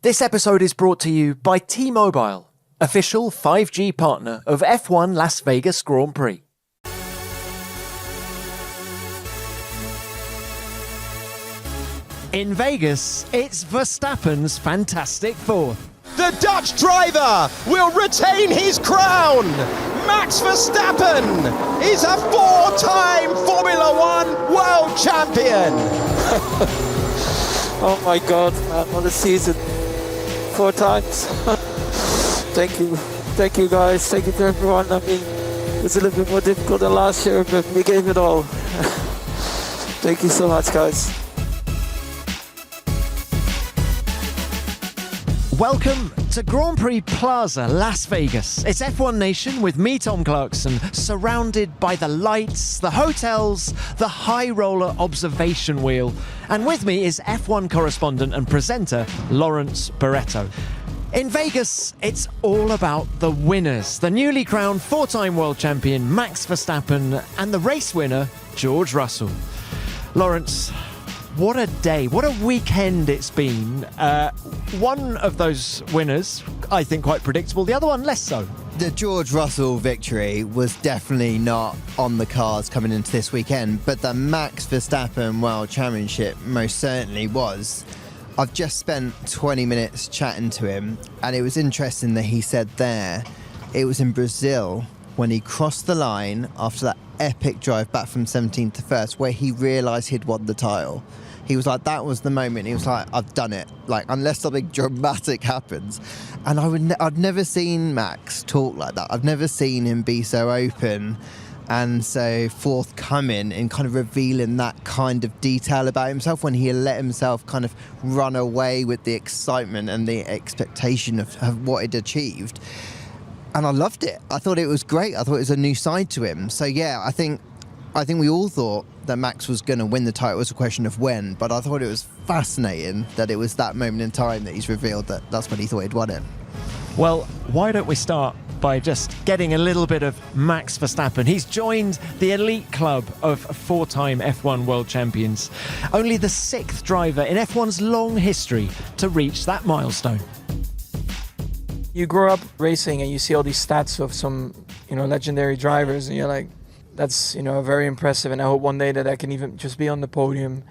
This episode is brought to you by T-Mobile, official 5G partner of F1 Las Vegas Grand Prix. In Vegas, it's Verstappen's fantastic fourth. The Dutch driver will retain his crown. Max Verstappen is a four-time Formula One world champion. Oh my God, man, what a season. 4 times. Thank you guys, thank you to everyone. I mean, it's a little bit more difficult than last year, but we gave it all. Thank you so much, guys. Welcome to Grand Prix Plaza, Las Vegas. It's F1 Nation with me, Tom Clarkson, surrounded by the lights, the hotels, the high roller observation wheel. And with me is F1 correspondent and presenter, Lawrence Barretto. In Vegas, it's all about the winners. The newly crowned 4-time world champion, Max Verstappen, and the race winner, George Russell. Lawrence, what a day, what a weekend it's been. One of those winners, I think, quite predictable. The other one, less so. The George Russell victory was definitely not on the cards coming into this weekend, but the Max Verstappen World Championship most certainly was. I've just spent 20 minutes chatting to him, and it was interesting that he said there, it was in Brazil when he crossed the line after that epic drive back from 17th to 1st, where he realised he'd won the title. He was like, that was the moment. He was like, I've done it. Like, unless something dramatic happens. And I'd never seen Max talk like that. I've never seen him be so open and so forthcoming in kind of revealing that kind of detail about himself when he let himself kind of run away with the excitement and the expectation of what he'd achieved. And I loved it. I thought it was great. I thought it was a new side to him. So, yeah, I think we all thought that Max was going to win the title. It was a question of when, but I thought it was fascinating that it was that moment in time that he's revealed that that's when he thought he'd won it. Well, why don't we start by just getting a little bit of Max Verstappen. He's joined the elite club of 4-time F1 world champions. Only the 6th driver in F1's long history to reach that milestone. You grow up racing and you see all these stats of some, legendary drivers, and you're like, that's, very impressive. And I hope one day that I can even just be on the podium,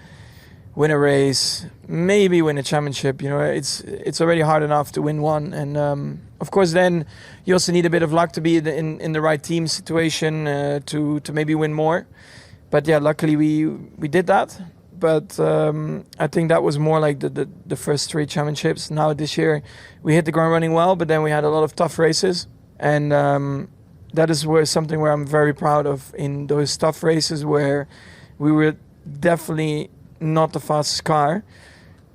win a race, maybe win a championship. It's already hard enough to win one. And of course, then you also need a bit of luck to be in the right team situation to maybe win more. But yeah, luckily we did that. But I think that was more like the first 3 championships. Now this year we hit the ground running well, but then we had a lot of tough races. And that is something where I'm very proud of, in those tough races where we were definitely not the fastest car.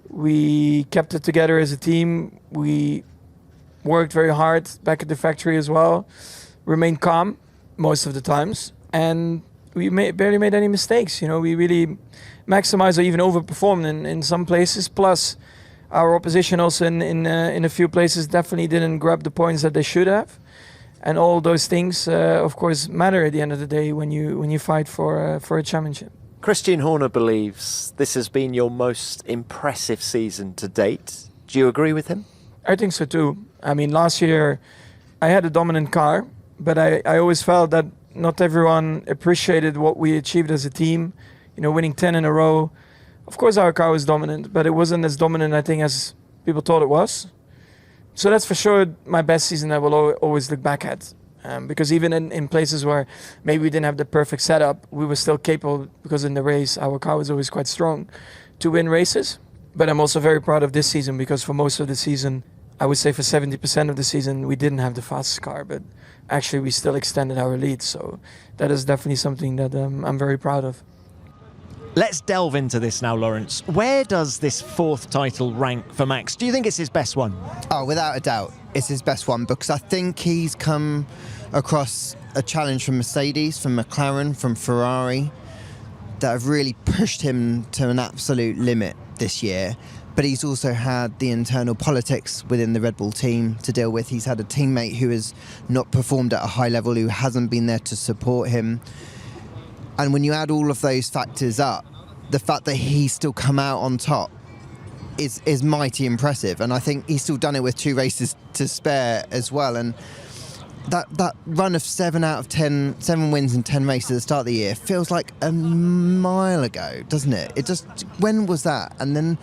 We kept it together as a team. We worked very hard back at the factory as well, remained calm most of the times, and we barely made any mistakes. We really maximized or even overperformed in some places. Plus, our opposition also in a few places definitely didn't grab the points that they should have. And all those things, of course, matter at the end of the day when you fight for a championship. Christian Horner believes this has been your most impressive season to date. Do you agree with him? I think so too. I mean, last year I had a dominant car, but I always felt that not everyone appreciated what we achieved as a team. Winning 10 in a row. Of course, our car was dominant, but it wasn't as dominant, I think, as people thought it was. So that's for sure my best season I will always look back at. Because even in places where maybe we didn't have the perfect setup, we were still capable, because in the race our car was always quite strong, to win races. But I'm also very proud of this season, because for most of the season, I would say for 70% of the season, we didn't have the fastest car, but actually we still extended our lead. So that is definitely something that I'm very proud of. Let's delve into this now, Lawrence. Where does this 4th title rank for Max? Do you think it's his best one? Oh, without a doubt, it's his best one, because I think he's come across a challenge from Mercedes, from McLaren, from Ferrari, that have really pushed him to an absolute limit this year. But he's also had the internal politics within the Red Bull team to deal with. He's had a teammate who has not performed at a high level, who hasn't been there to support him. And when you add all of those factors up, the fact that he's still come out on top is mighty impressive. And I think he's still done it with 2 races to spare as well. And that run of 7 wins in 10 races at the start of the year feels like a mile ago, doesn't it? When was that? And then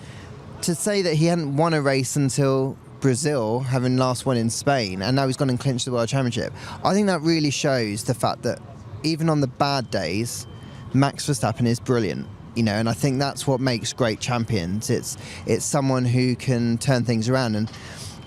to say that he hadn't won a race until Brazil, having last won in Spain, and now he's gone and clinched the World Championship, I think that really shows the fact that even on the bad days, Max Verstappen is brilliant. And I think that's what makes great champions. It's someone who can turn things around. And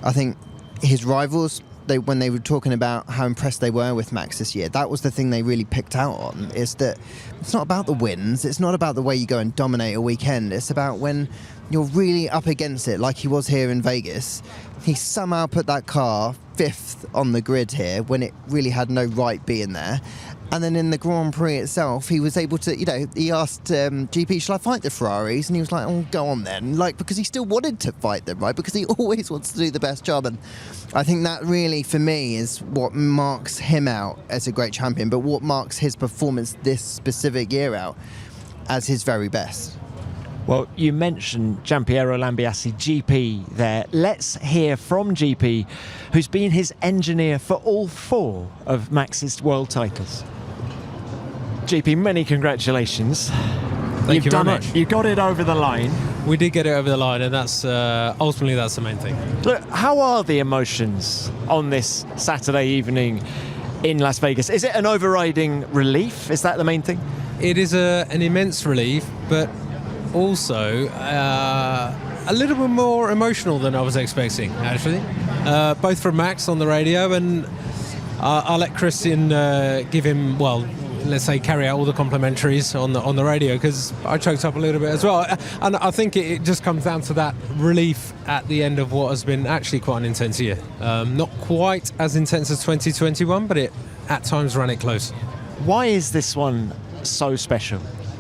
I think his rivals, when they were talking about how impressed they were with Max this year, that was the thing they really picked out on, is that it's not about the wins, it's not about the way you go and dominate a weekend, it's about when you're really up against it, like he was here in Vegas. He somehow put that car 5th on the grid here when it really had no right being there. And then in the Grand Prix itself, he was able to, he asked GP, shall I fight the Ferraris? And he was like, oh, go on then. Because he still wanted to fight them, right? Because he always wants to do the best job. And I think that really, for me, is what marks him out as a great champion, but what marks his performance this specific year out as his very best. Well, you mentioned Gianpiero Lambiase, GP there. Let's hear from GP, who's been his engineer for all 4 of Max's world titles. GP, many congratulations. Thank you very much. You got it over the line. We did get it over the line, and that's ultimately that's the main thing. Look, how are the emotions on this Saturday evening in Las Vegas? Is it an overriding relief? Is that the main thing? It is an immense relief, but also a little bit more emotional than I was expecting, actually. Both from Max on the radio, and I'll let Christian give him, let's say, carry out all the complimentaries on the radio, because I choked up a little bit as well. And I think it just comes down to that relief at the end of what has been actually quite an intense year. Not quite as intense as 2021, but it at times ran it close. Why is this one so special?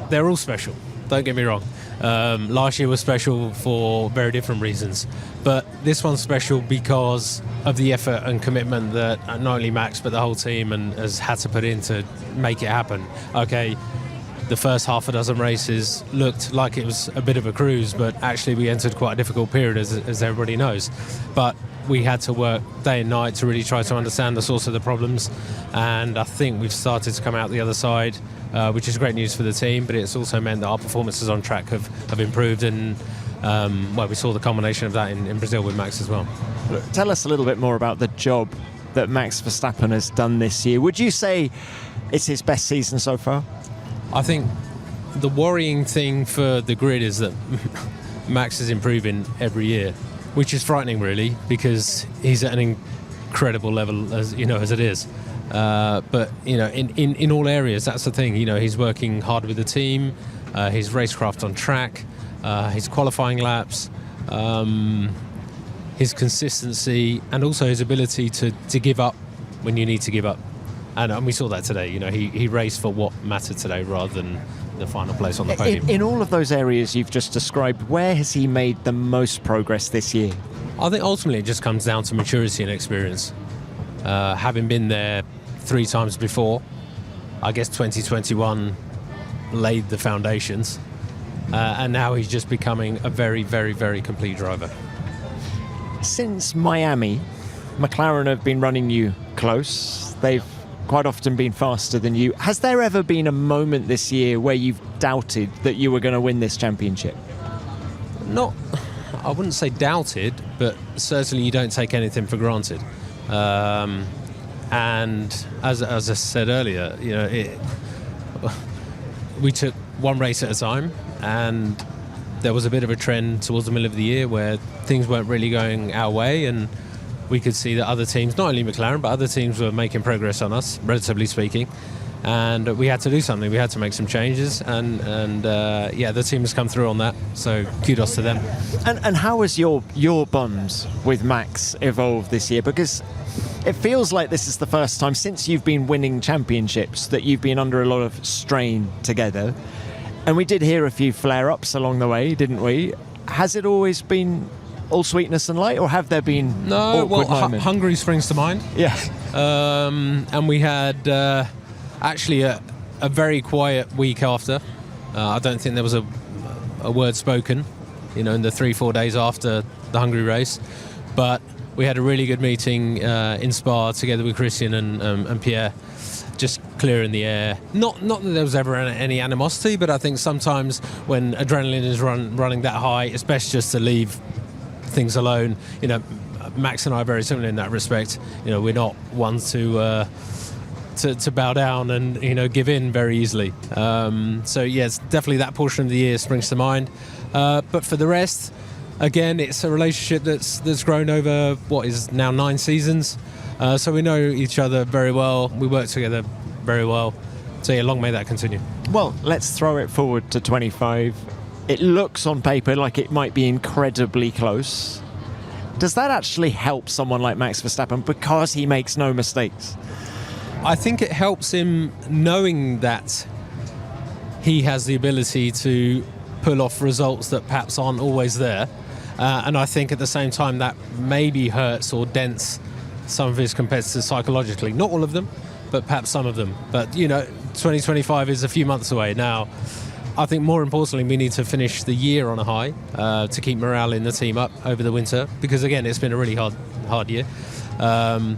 They're all special, don't get me wrong. Last year was special for very different reasons, but this one's special because of the effort and commitment that not only Max but the whole team has had to put in to make it happen. Okay, the first half a dozen races looked like it was a bit of a cruise, but actually we entered quite a difficult period, as everybody knows. But we had to work day and night to really try to understand the source of the problems, and I think we've started to come out the other side, which is great news for the team, but it's also meant that our performances on track have improved, and we saw the culmination of that in Brazil with Max as well. Look, tell us a little bit more about the job that Max Verstappen has done this year. Would you say it's his best season so far? I think the worrying thing for the grid is that Max is improving every year, which is frightening, really, because he's at an incredible level, as it is. But in all areas, that's the thing. He's working hard with the team, his racecraft on track, his qualifying laps, his consistency, and also his ability to give up when you need to give up. And we saw that today. He raced for what mattered today rather than the final place on the podium. In all of those areas you've just described, where has he made the most progress this year? I think ultimately it just comes down to maturity and experience. Having been there 3 times before, I guess 2021 laid the foundations, and now he's just becoming a very, very, very complete driver. Since Miami, McLaren have been running you close. They've quite often been faster than you. Has there ever been a moment this year where you've doubted that you were going to win this championship? Not, I wouldn't say doubted, but certainly you don't take anything for granted. And as I said earlier, we took one race at a time, and there was a bit of a trend towards the middle of the year where things weren't really going our way, and we could see that other teams, not only McLaren, but other teams were making progress on us, relatively speaking. And we had to do something. We had to make some changes, and the team has come through on that. So kudos to them. And how has your bonds with Max evolved this year? Because it feels like this is the first time since you've been winning championships that you've been under a lot of strain together. And we did hear a few flare-ups along the way, didn't we? Has it always been all sweetness and light, or have there been awkward moments? Hungary springs to mind. Yeah. And we had actually a very quiet week after. I don't think there was a word spoken. in the 3-4 days after the Hungary race. But we had a really good meeting in Spa together with Christian and Pierre, just clearing the air. Not that there was ever any animosity, but I think sometimes when adrenaline is running that high, it's best just to leave things alone. Max and I are very similar in that respect. We're not ones to bow down and give in very easily. So yes, definitely that portion of the year springs to mind. But for the rest, again, it's a relationship that's grown over what is now 9 seasons. So we know each other very well. We work together very well. So yeah, long may that continue. Well, let's throw it forward to 25. It looks on paper like it might be incredibly close. Does that actually help someone like Max Verstappen because he makes no mistakes? I think it helps him knowing that he has the ability to pull off results that perhaps aren't always there. And I think at the same time that maybe hurts or dents some of his competitors psychologically. Not all of them, but perhaps some of them. But, 2025 is a few months away now. I think more importantly, we need to finish the year on a high to keep morale in the team up over the winter, because again, it's been a really hard year. And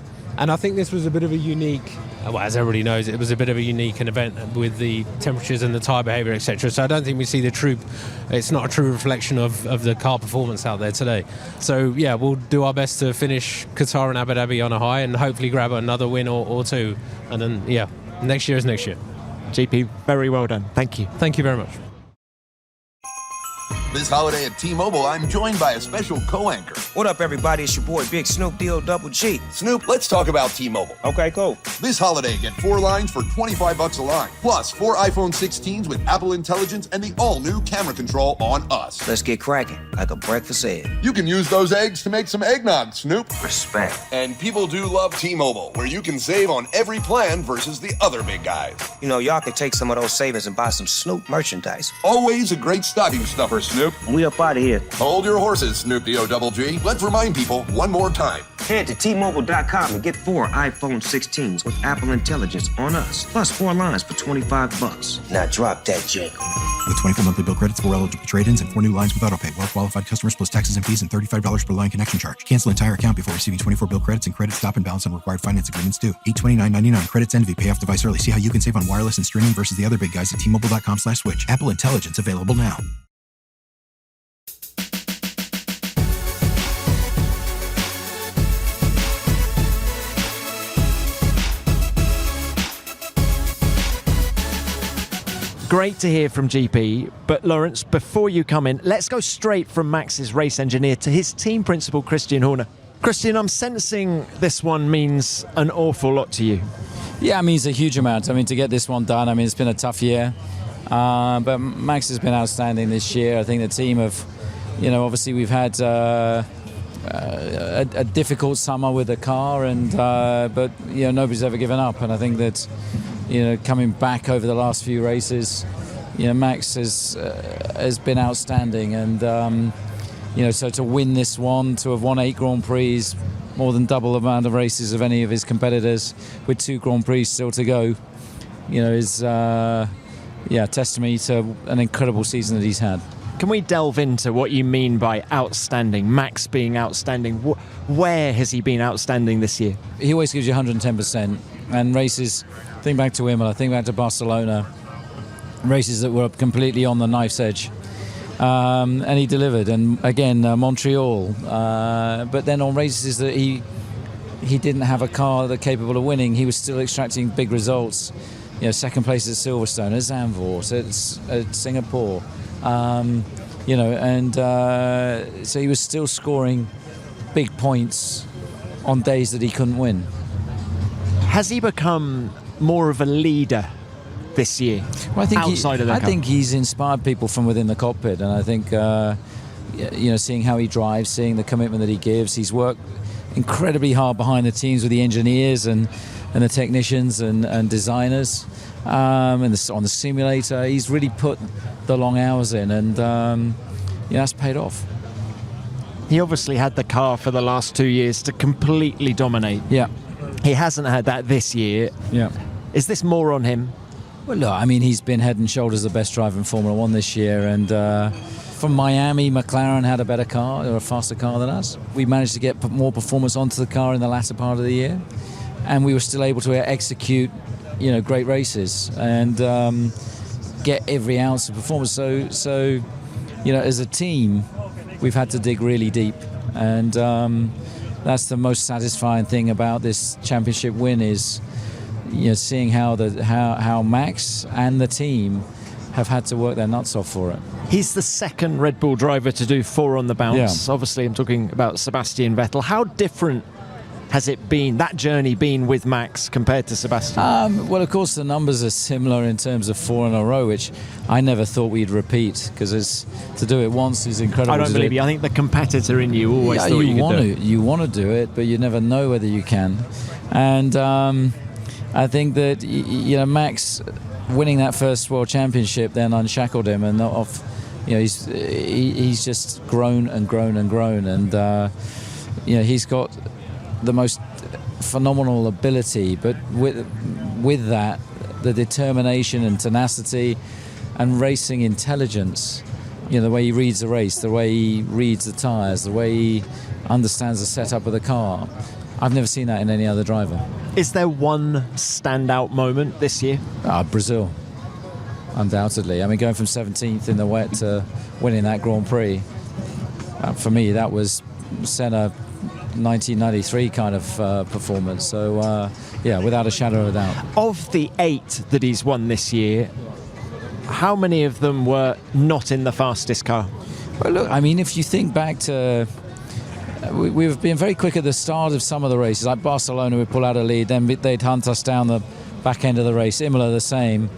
I think this was a bit of a unique, as everybody knows, it was a bit of a unique event with the temperatures and the tyre behaviour, etc. So I don't think we see it's not a true reflection of the car performance out there today. So yeah, we'll do our best to finish Qatar and Abu Dhabi on a high and hopefully grab another win or two. And then, yeah, next year is next year. GP, very well done. Thank you. Thank you very much. This holiday at T-Mobile, I'm joined by a special co-anchor. What up, everybody? It's your boy, Big Snoop D-O-double-G. Snoop, let's talk about T-Mobile. Okay, cool. This holiday, get 4 lines for $25 a line. Plus 4 iPhone 16s with Apple Intelligence and the all-new camera control on us. Let's get cracking, like a breakfast egg. You can use those eggs to make some eggnog, Snoop. Respect. And people do love T-Mobile, where you can save on every plan versus the other big guys. Y'all can take some of those savings and buy some Snoop merchandise. Always a great stocking stuffer, Snoop. We up out of here. Hold your horses, Snoop D-O-double-G. Let's remind people one more time. Head to T-Mobile.com and get 4 iPhone 16s with Apple Intelligence on us. Plus 4 lines for $25. Now drop that jangle. With 24 monthly bill credits, 4 eligible trade-ins, and 4 new lines with AutoPay. Well-qualified customers plus taxes and fees and $35 per line connection charge. Cancel entire account before receiving 24 bill credits and credit stop and balance on required finance agreements due. $829.99. Credits end if you pay off device early. See how you can save on wireless and streaming versus the other big guys at T-Mobile.com/switch. Apple Intelligence available now. Great to hear from GP, but Lawrence, before you come in, let's go straight from Max's race engineer to his team principal, Christian Horner. Christian, I'm sensing this one means an awful lot to you. Yeah, it means a huge amount. To get this one done, it's been a tough year, but Max has been outstanding this year. I think the team have, obviously we've had a difficult summer with the car, but nobody's ever given up, and I think that coming back over the last few races, Max has been outstanding, and so to win this one, to have won 8 Grand Prix, more than double the amount of races of any of his competitors, with 2 Grand Prix still to go, is testimony to an incredible season that he's had. Can we delve into what you mean by outstanding, Max being outstanding? Where has he been outstanding this year? He always gives you 110%, and races, think back to Imola, think back to Barcelona, races that were completely on the knife's edge, and he delivered. And again, Montreal, but then on races that he didn't have a car that capable of winning, he was still extracting big results. Second place at Silverstone, at Zandvoort, at Singapore, so he was still scoring big points on days that he couldn't win. Has he become more of a leader this year? Well, I I think he's inspired people from within the cockpit, and I think seeing how he drives, seeing the commitment that he gives. He's worked incredibly hard behind the teams with the engineers and the technicians and designers, and on the simulator. He's really put the long hours in, and that's paid off. He obviously had the car for the last 2 years to completely dominate. Yeah. He hasn't had that this year. Yeah. Is this more on him? Well, look, he's been head and shoulders the best driver in Formula One this year, and from Miami, McLaren had a better car or a faster car than us. We managed to get more performance onto the car in the latter part of the year, and we were still able to execute, great races and get every ounce of performance. So, as a team, we've had to dig really deep, and that's the most satisfying thing about this championship win is, seeing how Max and the team have had to work their nuts off for it. He's the second Red Bull driver to do 4 on the bounce. Yeah. Obviously, I'm talking about Sebastian Vettel. How different has it been, that journey been with Max compared to Sebastian? Well, of course, the numbers are similar in terms of 4 in a row, which I never thought we'd repeat, because to do it once is incredible. I don't believe you. I think the competitor in you always thought you could do it. You want to do it, but you never know whether you can. And I think that, Max winning that first World Championship then unshackled him, and he's just grown and grown and grown, and he's got the most phenomenal ability, but with that, the determination and tenacity and racing intelligence, the way he reads the race, the way he reads the tyres, the way he understands the setup of the car. I've never seen that in any other driver. Is there one standout moment this year? Brazil, undoubtedly. I mean, going from 17th in the wet to winning that Grand Prix, for me, that was Senna 1993 kind of performance. So, without a shadow of a doubt. Of the 8 that he's won this year, how many of them were not in the fastest car? Well, look, I mean, if you think back to... We've been very quick at the start of some of the races, like Barcelona, we'd pull out a lead, then they'd hunt us down the back end of the race. Imola the same,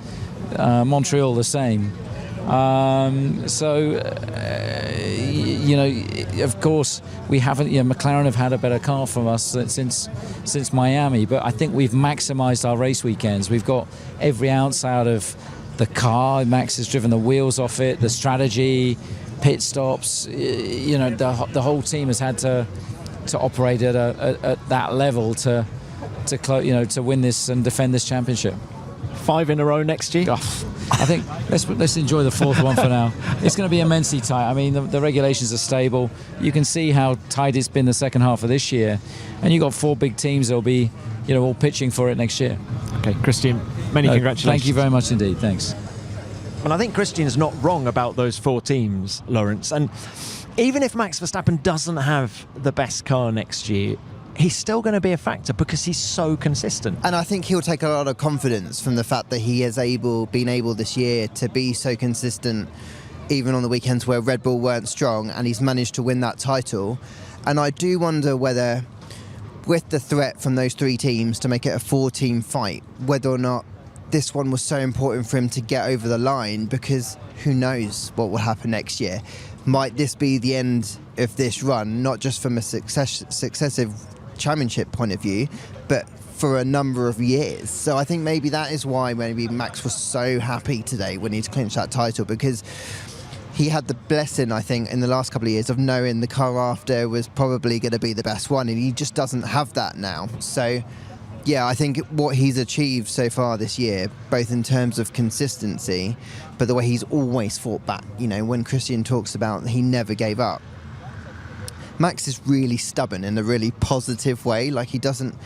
Montreal the same. Of course, we haven't. McLaren have had a better car from us since Miami, but I think we've maximised our race weekends. We've got every ounce out of the car. Max has driven the wheels off it, the strategy, pit stops. The whole team has had to operate at that level to win this and defend this championship. 5 in a row next year? I think let's enjoy the 4th one for now. It's going to be immensely tight. I mean, the regulations are stable. You can see how tight it's been the second half of this year, and you've got 4 big teams that'll be, all pitching for it next year. Okay, Christian, many congratulations. Thank you very much indeed. Thanks. And I think Christian's not wrong about those 4 teams, Lawrence. And even if Max Verstappen doesn't have the best car next year, he's still going to be a factor because he's so consistent. And I think he'll take a lot of confidence from the fact that he has been able this year to be so consistent, even on the weekends where Red Bull weren't strong, and he's managed to win that title. And I do wonder whether, with the threat from those 3 teams to make it a 4-team fight, whether or not this one was so important for him to get over the line, because who knows what will happen next year. Might this be the end of this run, not just from a successive championship point of view, but for a number of years. So I think maybe that is why maybe Max was so happy today when he'd clinched that title, because he had the blessing, I think, in the last couple of years of knowing the car after was probably going to be the best one, and he just doesn't have that now. So yeah, I think what he's achieved so far this year, both in terms of consistency, but the way he's always fought back, when Christian talks about he never gave up. Max is really stubborn in a really positive way. Like he doesn't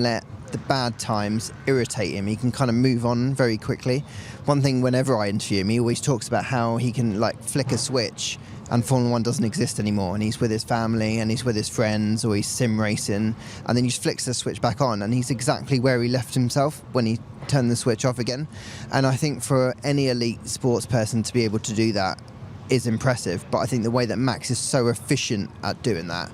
let the bad times irritate him. He can kind of move on very quickly. One thing, whenever I interview him, he always talks about how he can flick a switch and Formula 1 doesn't exist anymore, and he's with his family and he's with his friends, or he's sim racing, and then he just flicks the switch back on and he's exactly where he left himself when he turned the switch off again. And I think for any elite sports person to be able to do that is impressive, but I think the way that Max is so efficient at doing that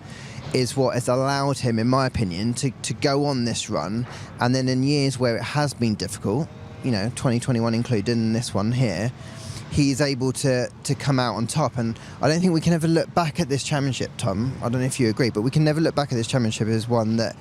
is what has allowed him, in my opinion, to go on this run. And then in years where it has been difficult, 2021 included in this one here, he's able to come out on top. And I don't think we can ever look back at this championship, Tom, I don't know if you agree, but we can never look back at this championship as one that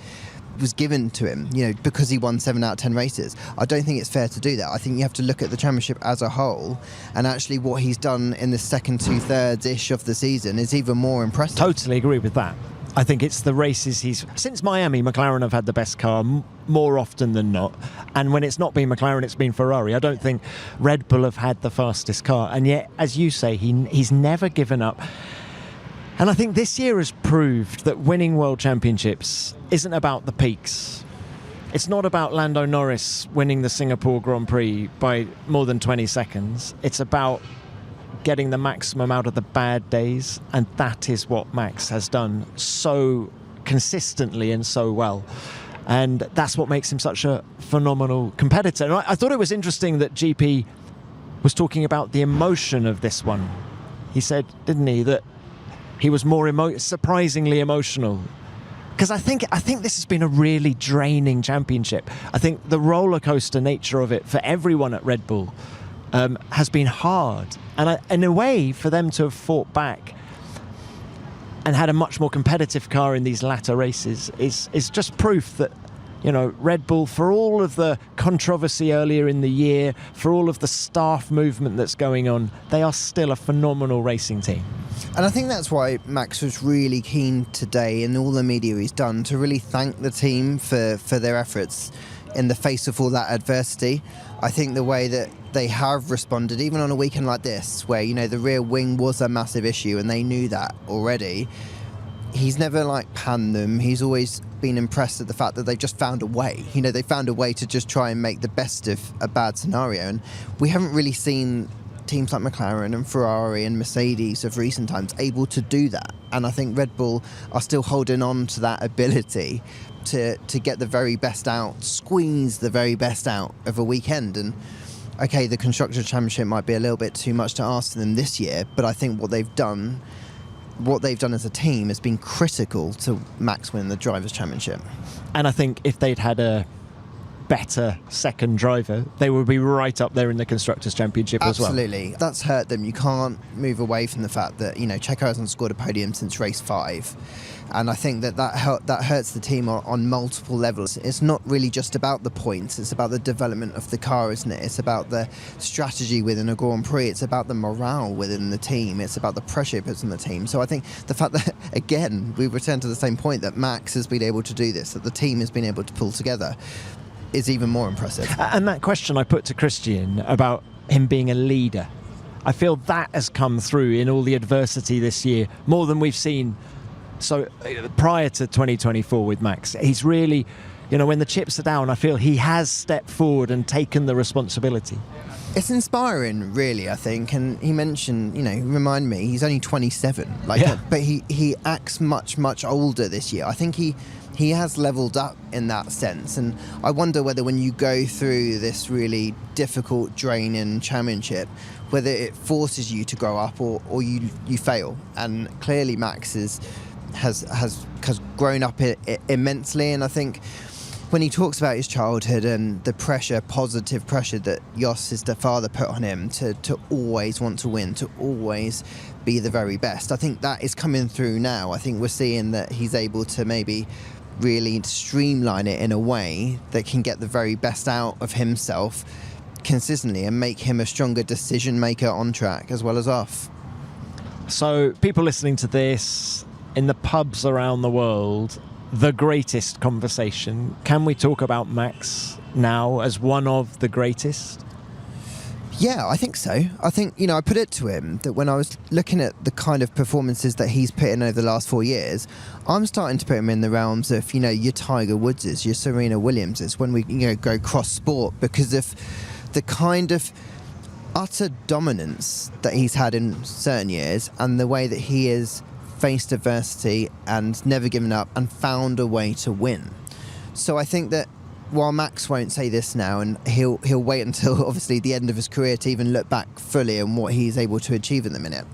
was given to him, because he won 7 out of 10 races. I don't think it's fair to do that. I think you have to look at the championship as a whole, and actually what he's done in the second 2/3-ish of the season is even more impressive. Totally agree with that. I think it's the races since Miami, McLaren have had the best car more often than not. And when it's not been McLaren, it's been Ferrari. I don't think Red Bull have had the fastest car. And yet, as you say, he's never given up. And I think this year has proved that winning world championships isn't about the peaks. It's not about Lando Norris winning the Singapore Grand Prix by more than 20 seconds. It's about getting the maximum out of the bad days, and that is what Max has done so consistently and so well. And that's what makes him such a phenomenal competitor. And I thought it was interesting that GP was talking about the emotion of this one. He said, didn't he, that he was more surprisingly emotional. Because I think this has been a really draining championship. I think the roller coaster nature of it for everyone at Red Bull has been hard. And in a way, for them to have fought back and had a much more competitive car in these latter races is just proof that, you know, Red Bull, for all of the controversy earlier in the year, for all of the staff movement that's going on, they are still a phenomenal racing team. And I think that's why Max was really keen today, in all the media he's done, to really thank the team for their efforts in the face of all that adversity. I think the way that they have responded, even on a weekend like this, where, you know, the rear wing was a massive issue and they knew that already, he's never panned them. He's always been impressed at the fact that they've just found a way. You know, they found a way to just try and make the best of a bad scenario. And we haven't really seen teams like McLaren and Ferrari and Mercedes of recent times able to do that. And I think Red Bull are still holding on to that ability to get the very best out, squeeze the very best out of a weekend. And okay, the Constructors' Championship might be a little bit too much to ask of them this year, but I think what they've done as a team has been critical to Max winning the Drivers' Championship. And I think if they'd had a better second driver, they would be right up there in the Constructors' Championship as well. Absolutely. That's hurt them. You can't move away from the fact that, you know, Checo hasn't scored a podium since race 5. And I think that hurts the team on multiple levels. It's not really just about the points. It's about the development of the car, isn't it? It's about the strategy within a Grand Prix. It's about the morale within the team. It's about the pressure it puts on the team. So I think the fact that, again, we return to the same point, that Max has been able to do this, that the team has been able to pull together, is even more impressive. And that question I put to Christian about him being a leader, I feel that has come through in all the adversity this year, more than we've seen. So prior to 2024 with Max, he's really, you know, when the chips are down, I feel he has stepped forward and taken the responsibility. It's inspiring, really, I think. And he mentioned, you know, remind me, he's only 27. But he acts much, much older this year. I think he has leveled up in that sense. And I wonder whether when you go through this really difficult, draining championship, whether it forces you to grow up or you fail. And clearly Max has grown up immensely. And I think when he talks about his childhood and the pressure, positive pressure that Jos, his father, put on him to always want to win, to always be the very best, I think that is coming through now. I think we're seeing that he's able to maybe really streamline it in a way that can get the very best out of himself consistently and make him a stronger decision maker on track as well as off. So people listening to this in the pubs around the world, the greatest conversation. Can we talk about Max now as one of the greatest? Yeah, I think so. I think, you know, I put it to him that when I was looking at the kind of performances that he's put in over the last 4 years, I'm starting to put him in the realms of, you know, your Tiger Woodses, your Serena Williamses, when we, you know, go cross sport, because of the kind of utter dominance that he's had in certain years and the way that he has faced adversity and never given up and found a way to win. So I think that while Max won't say this now, and he'll wait until obviously the end of his career to even look back fully on what he's able to achieve in the minute,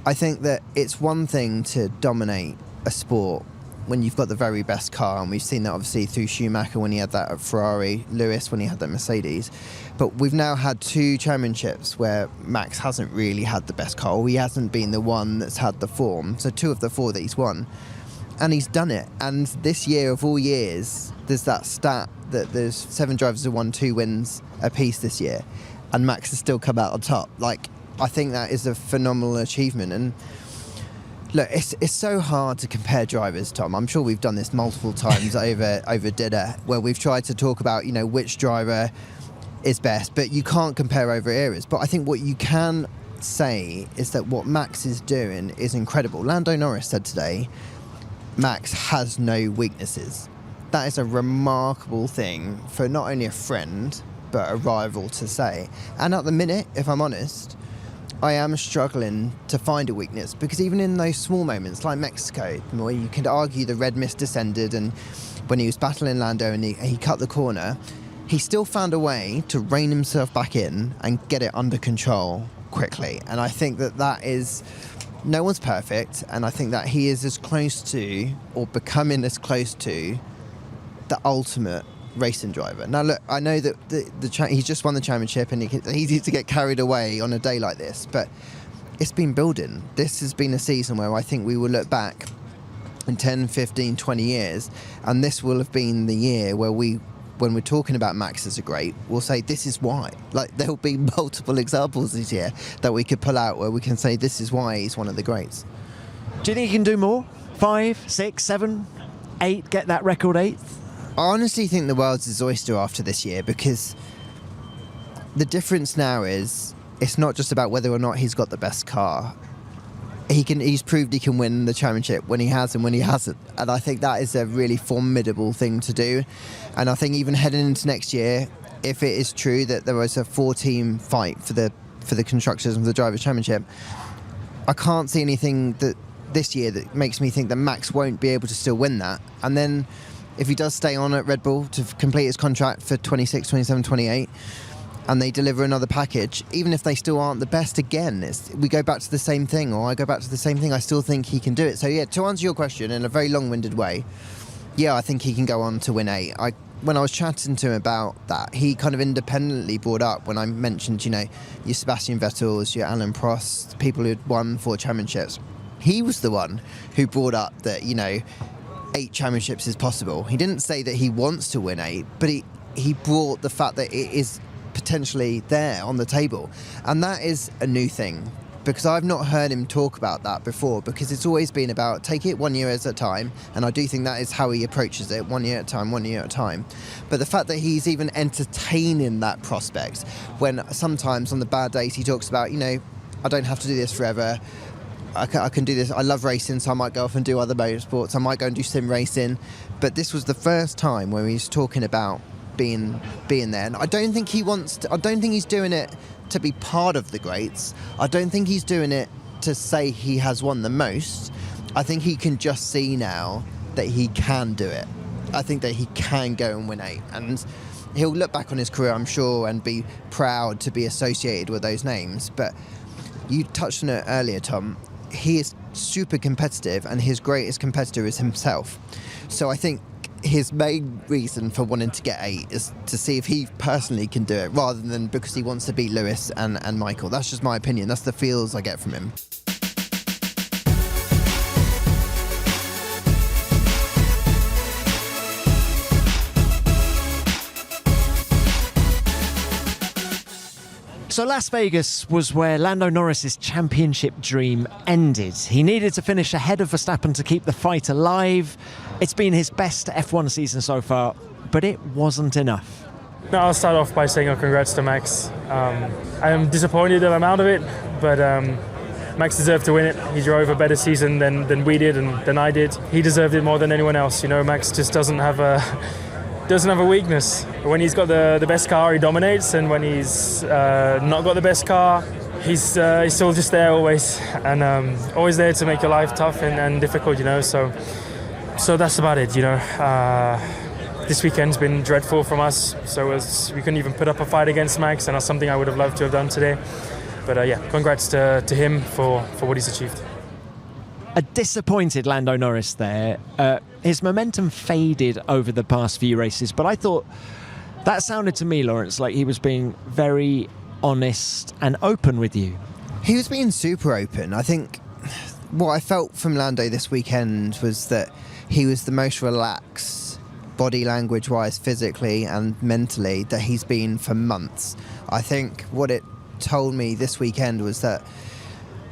I think that it's one thing to dominate a sport when you've got the very best car, and we've seen that obviously through Schumacher when he had that at Ferrari, Lewis when he had that Mercedes. But we've now had 2 championships where Max hasn't really had the best car, or he hasn't been the one that's had the form. So 2 of the 4 that he's won, and he's done it. And this year of all years, there's that stat that there's 7 drivers who won 2 wins apiece this year, and Max has still come out on top. Like, I think that is a phenomenal achievement. And Look, it's so hard to compare drivers, Tom. I'm sure we've done this multiple times over dinner, where we've tried to talk about, which driver is best, but you can't compare over eras. But I think what you can say is that what Max is doing is incredible. Lando Norris said today, Max has no weaknesses. That is a remarkable thing for not only a friend, but a rival to say. And at the minute, if I'm honest, I am struggling to find a weakness, because even in those small moments like Mexico, where you could argue the red mist descended, and when he was battling Lando and he cut the corner, he still found a way to rein himself back in and get it under control quickly. And I think that is, no one's perfect, and I think that he is as close to, or becoming as close to, the ultimate racing driver. Now look, I know that he's just won the championship and it's easy to get carried away on a day like this, but it's been building. This has been a season where I think we will look back in 10, 15, 20 years, and this will have been the year where when we're talking about Max as a great, we'll say this is why. Like, there'll be multiple examples this year that we could pull out where we can say this is why he's one of the greats. Do you think he can do more? 5, 6, 7, 8, get that record 8th? I honestly think the world's his oyster after this year, because the difference now is it's not just about whether or not he's got the best car. He's proved he can win the championship when he has and when he hasn't, and I think that is a really formidable thing to do. And I think even heading into next year, if it is true that there was a 4-team fight for the constructors and the drivers' championship, I can't see anything that this year that makes me think that Max won't be able to still win that. And then if he does stay on at Red Bull to complete his contract for 26, 27, 28, and they deliver another package, even if they still aren't the best again, we go back to the same thing, or I go back to the same thing, I still think he can do it. So yeah, to answer your question in a very long-winded way, yeah, I think he can go on to win 8. When I was chatting to him about that, he kind of independently brought up, when I mentioned, your Sebastian Vettels, your Alain Prost, people who had won 4 championships, he was the one who brought up that, 8 championships is possible. He didn't say that he wants to win 8, but he brought the fact that it is potentially there on the table. And that is a new thing, because I've not heard him talk about that before, because it's always been about take it 1 year at a time, and I do think that is how he approaches it, 1 year at a time, 1 year at a time. But the fact that he's even entertaining that prospect, when sometimes on the bad days he talks about, I don't have to do this forever, I can do this. I love racing, so I might go off and do other motorsports. I might go and do sim racing. But this was the first time where he's talking about being there. And I don't think I don't think he's doing it to be part of the greats. I don't think he's doing it to say he has won the most. I think he can just see now that he can do it. I think that he can go and win 8. And he'll look back on his career, I'm sure, and be proud to be associated with those names. But you touched on it earlier, Tom. He is super competitive, and his greatest competitor is himself. So I think his main reason for wanting to get 8 is to see if he personally can do it, rather than because he wants to beat Lewis and Michael. That's just my opinion. That's the feels I get from him. So Las Vegas was where Lando Norris's championship dream ended. He needed to finish ahead of Verstappen to keep the fight alive. It's been his best F1 season so far, but it wasn't enough. No, I'll start off by saying congrats to Max. I am disappointed that I'm out of it, but Max deserved to win it. He drove a better season than we did and than I did. He deserved it more than anyone else. Max just doesn't have a weakness. When he's got the best car, he dominates, and when he's not got the best car, he's still just there always, and always there to make your life tough and difficult. So that's about it. This weekend's been dreadful from us, so we couldn't even put up a fight against Max, and that's something I would have loved to have done today. But congrats to him for what he's achieved. A disappointed Lando Norris there. His momentum faded over the past few races, but I thought that sounded to me, Lawrence, like he was being very honest and open with you. He was being super open. I think what I felt from Lando this weekend was that he was the most relaxed, body language-wise, physically and mentally, that he's been for months. I think what it told me this weekend was that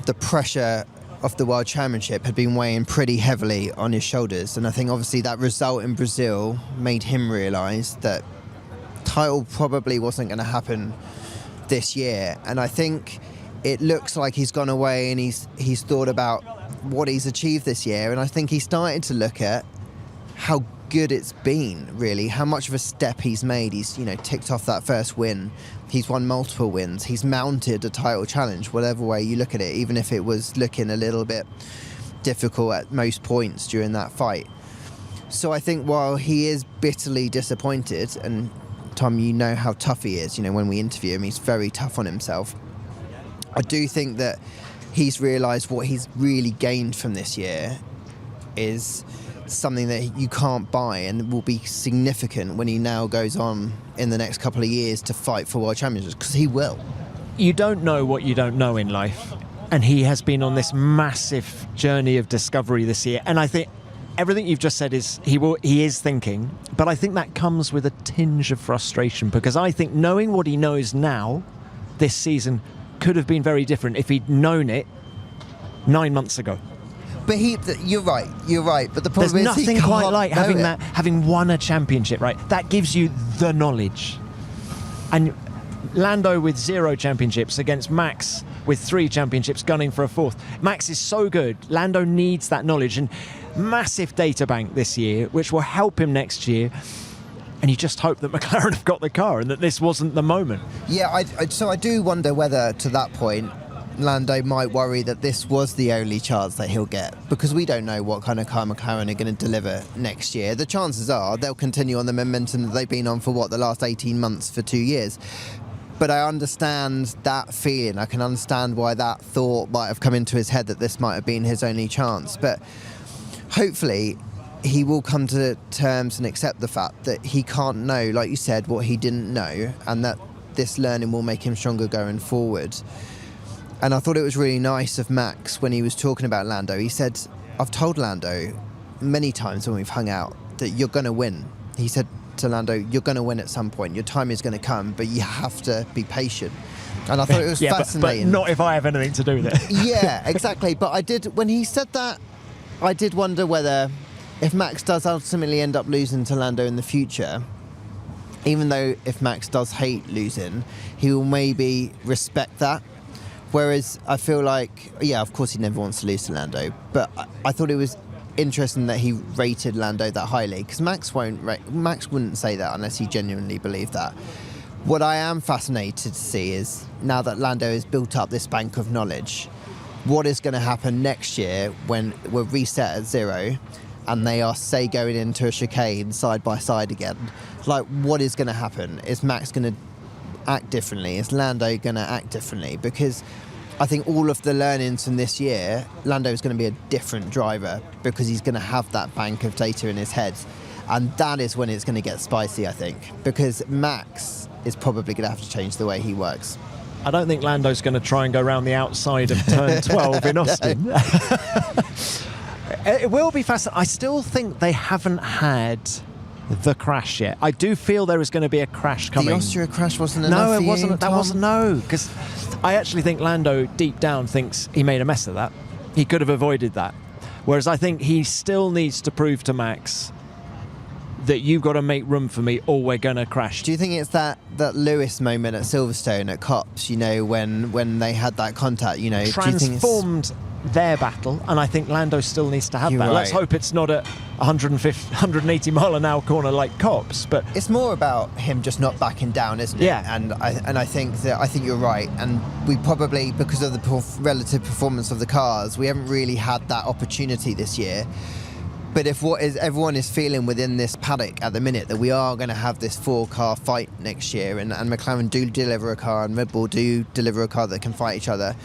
the pressure of the World Championship had been weighing pretty heavily on his shoulders, and I think obviously that result in Brazil made him realise that title probably wasn't going to happen this year. And I think it looks like he's gone away and he's thought about what he's achieved this year, and I think he's started to look at how good it's been, really, how much of a step he's made. He's, ticked off that first win. He's won multiple wins. He's mounted a title challenge, whatever way you look at it, even if it was looking a little bit difficult at most points during that fight. So I think while he is bitterly disappointed, and Tom, you know how tough he is, when we interview him, he's very tough on himself. I do think that he's realised what he's really gained from this year is something that you can't buy and will be significant when he now goes on in the next couple of years to fight for world championships, because he will. You don't know what you don't know in life, and he has been on this massive journey of discovery this year, and I think everything you've just said is he is thinking, but I think that comes with a tinge of frustration, because I think knowing what he knows now this season could have been very different if he'd known it 9 months ago. But you're right. But the problem There's is nothing quite like having that, having won a championship, right? That gives you the knowledge. And Lando with 0 championships against Max with 3 championships gunning for a 4th. Max is so good. Lando needs that knowledge and massive data bank this year, which will help him next year. And you just hope that McLaren have got the car and that this wasn't the moment. Yeah, so I do wonder whether, to that point, Lando might worry that this was the only chance that he'll get, because we don't know what kind of car McLaren are going to deliver next year. The chances are they'll continue on the momentum that they've been on for the last 18 months, for 2 years. But I understand that feeling. I can understand why that thought might have come into his head, that this might have been his only chance. But hopefully he will come to terms and accept the fact that he can't know, like you said, what he didn't know, and that this learning will make him stronger going forward. And I thought it was really nice of Max when he was talking about Lando. He said, I've told Lando many times when we've hung out that you're going to win. He said to Lando, you're going to win at some point. Your time is going to come, but you have to be patient. And I thought it was fascinating. But not if I have anything to do with it. Yeah, exactly. But when he said that, I did wonder whether, if Max does ultimately end up losing to Lando in the future, even though if Max does hate losing, he will maybe respect that. Whereas I feel like, yeah, of course he never wants to lose to Lando, but I thought it was interesting that he rated Lando that highly, because Max wouldn't say that unless he genuinely believed that. What I am fascinated to see is, now that Lando has built up this bank of knowledge, what is going to happen next year when we're reset at 0 and they are, say, going into a chicane side by side again. Like, what is going to happen? Is Max going to act differently? Is Lando going to act differently? Because I think all of the learnings from this year, Lando is going to be a different driver, because he's going to have that bank of data in his head. And that is when it's going to get spicy, I think, because Max is probably going to have to change the way he works. I don't think Lando's going to try and go around the outside of turn 12 in Austin. It will be fascinating. I still think they haven't had the crash yet. I do feel there is going to be a crash coming. The Austria crash wasn't enough. No, for it wasn't. you, That Tom? wasn't. No, because I actually think Lando deep down thinks he made a mess of that. He could have avoided that. Whereas I think he still needs to prove to Max that you've got to make room for me or we're going to crash. Do you think it's that Lewis moment at Silverstone at Copse, when they had that contact, transformed their battle, and I think Lando still needs to have You're that. right. Let's hope it's not at 180 mile an hour corner like Copse, but it's more about him just not backing down, isn't it? Yeah. And I think you're right. And we probably, because of the relative performance of the cars, we haven't really had that opportunity this year. But if everyone is feeling within this paddock at the minute that we are going to have this 4-car fight next year, and McLaren do deliver a car and Red Bull do deliver a car that can fight each other,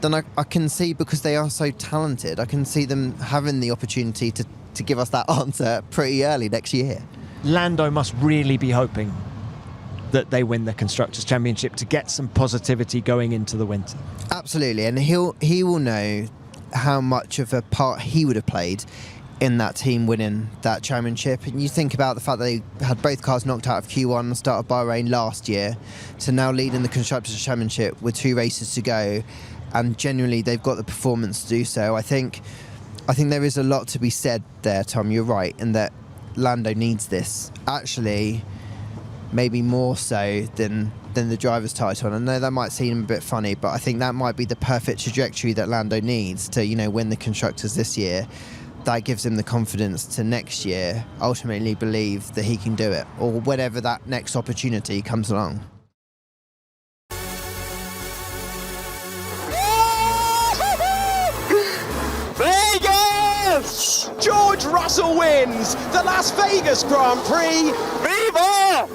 then I can see, because they are so talented, I can see them having the opportunity to give us that answer pretty early next year. Lando must really be hoping that they win the Constructors' Championship to get some positivity going into the winter. Absolutely, and he will know how much of a part he would have played in that team winning that championship. And you think about the fact that they had both cars knocked out of Q1 at the start of Bahrain last year, to now leading the Constructors' Championship with 2 races to go, and genuinely they've got the performance to do so. I think there is a lot to be said there, Tom. You're right, in that Lando needs this. Actually, maybe more so than the driver's title. And I know that might seem a bit funny, but I think that might be the perfect trajectory that Lando needs to, win the Constructors this year. That gives him the confidence to next year ultimately believe that he can do it, or whenever that next opportunity comes along. Vegas! George Russell wins the Las Vegas Grand Prix. Viva!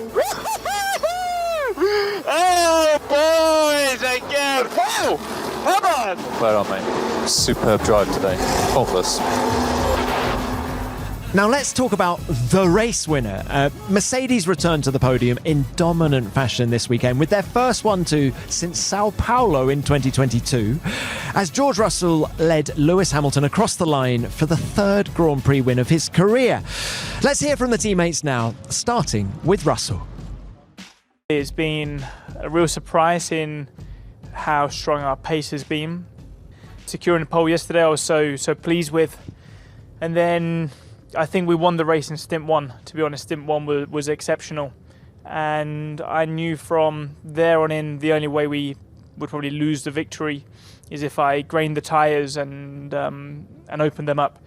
Oh, boys, again. Whoa! Come on! Well done, mate. Superb drive today. Faultless. Now let's talk about the race winner. Mercedes returned to the podium in dominant fashion this weekend with their first 1-2 since Sao Paulo in 2022, as George Russell led Lewis Hamilton across the line for the third Grand Prix win of his career. Let's hear from the teammates now, starting with Russell. It's been a real surprise in how strong our pace has been. Securing the pole yesterday I was so pleased with, and then I think we won the race in stint one. To be honest, stint one was exceptional, and I knew from there on in the only way we would probably lose the victory is if I grained the tyres and opened them up.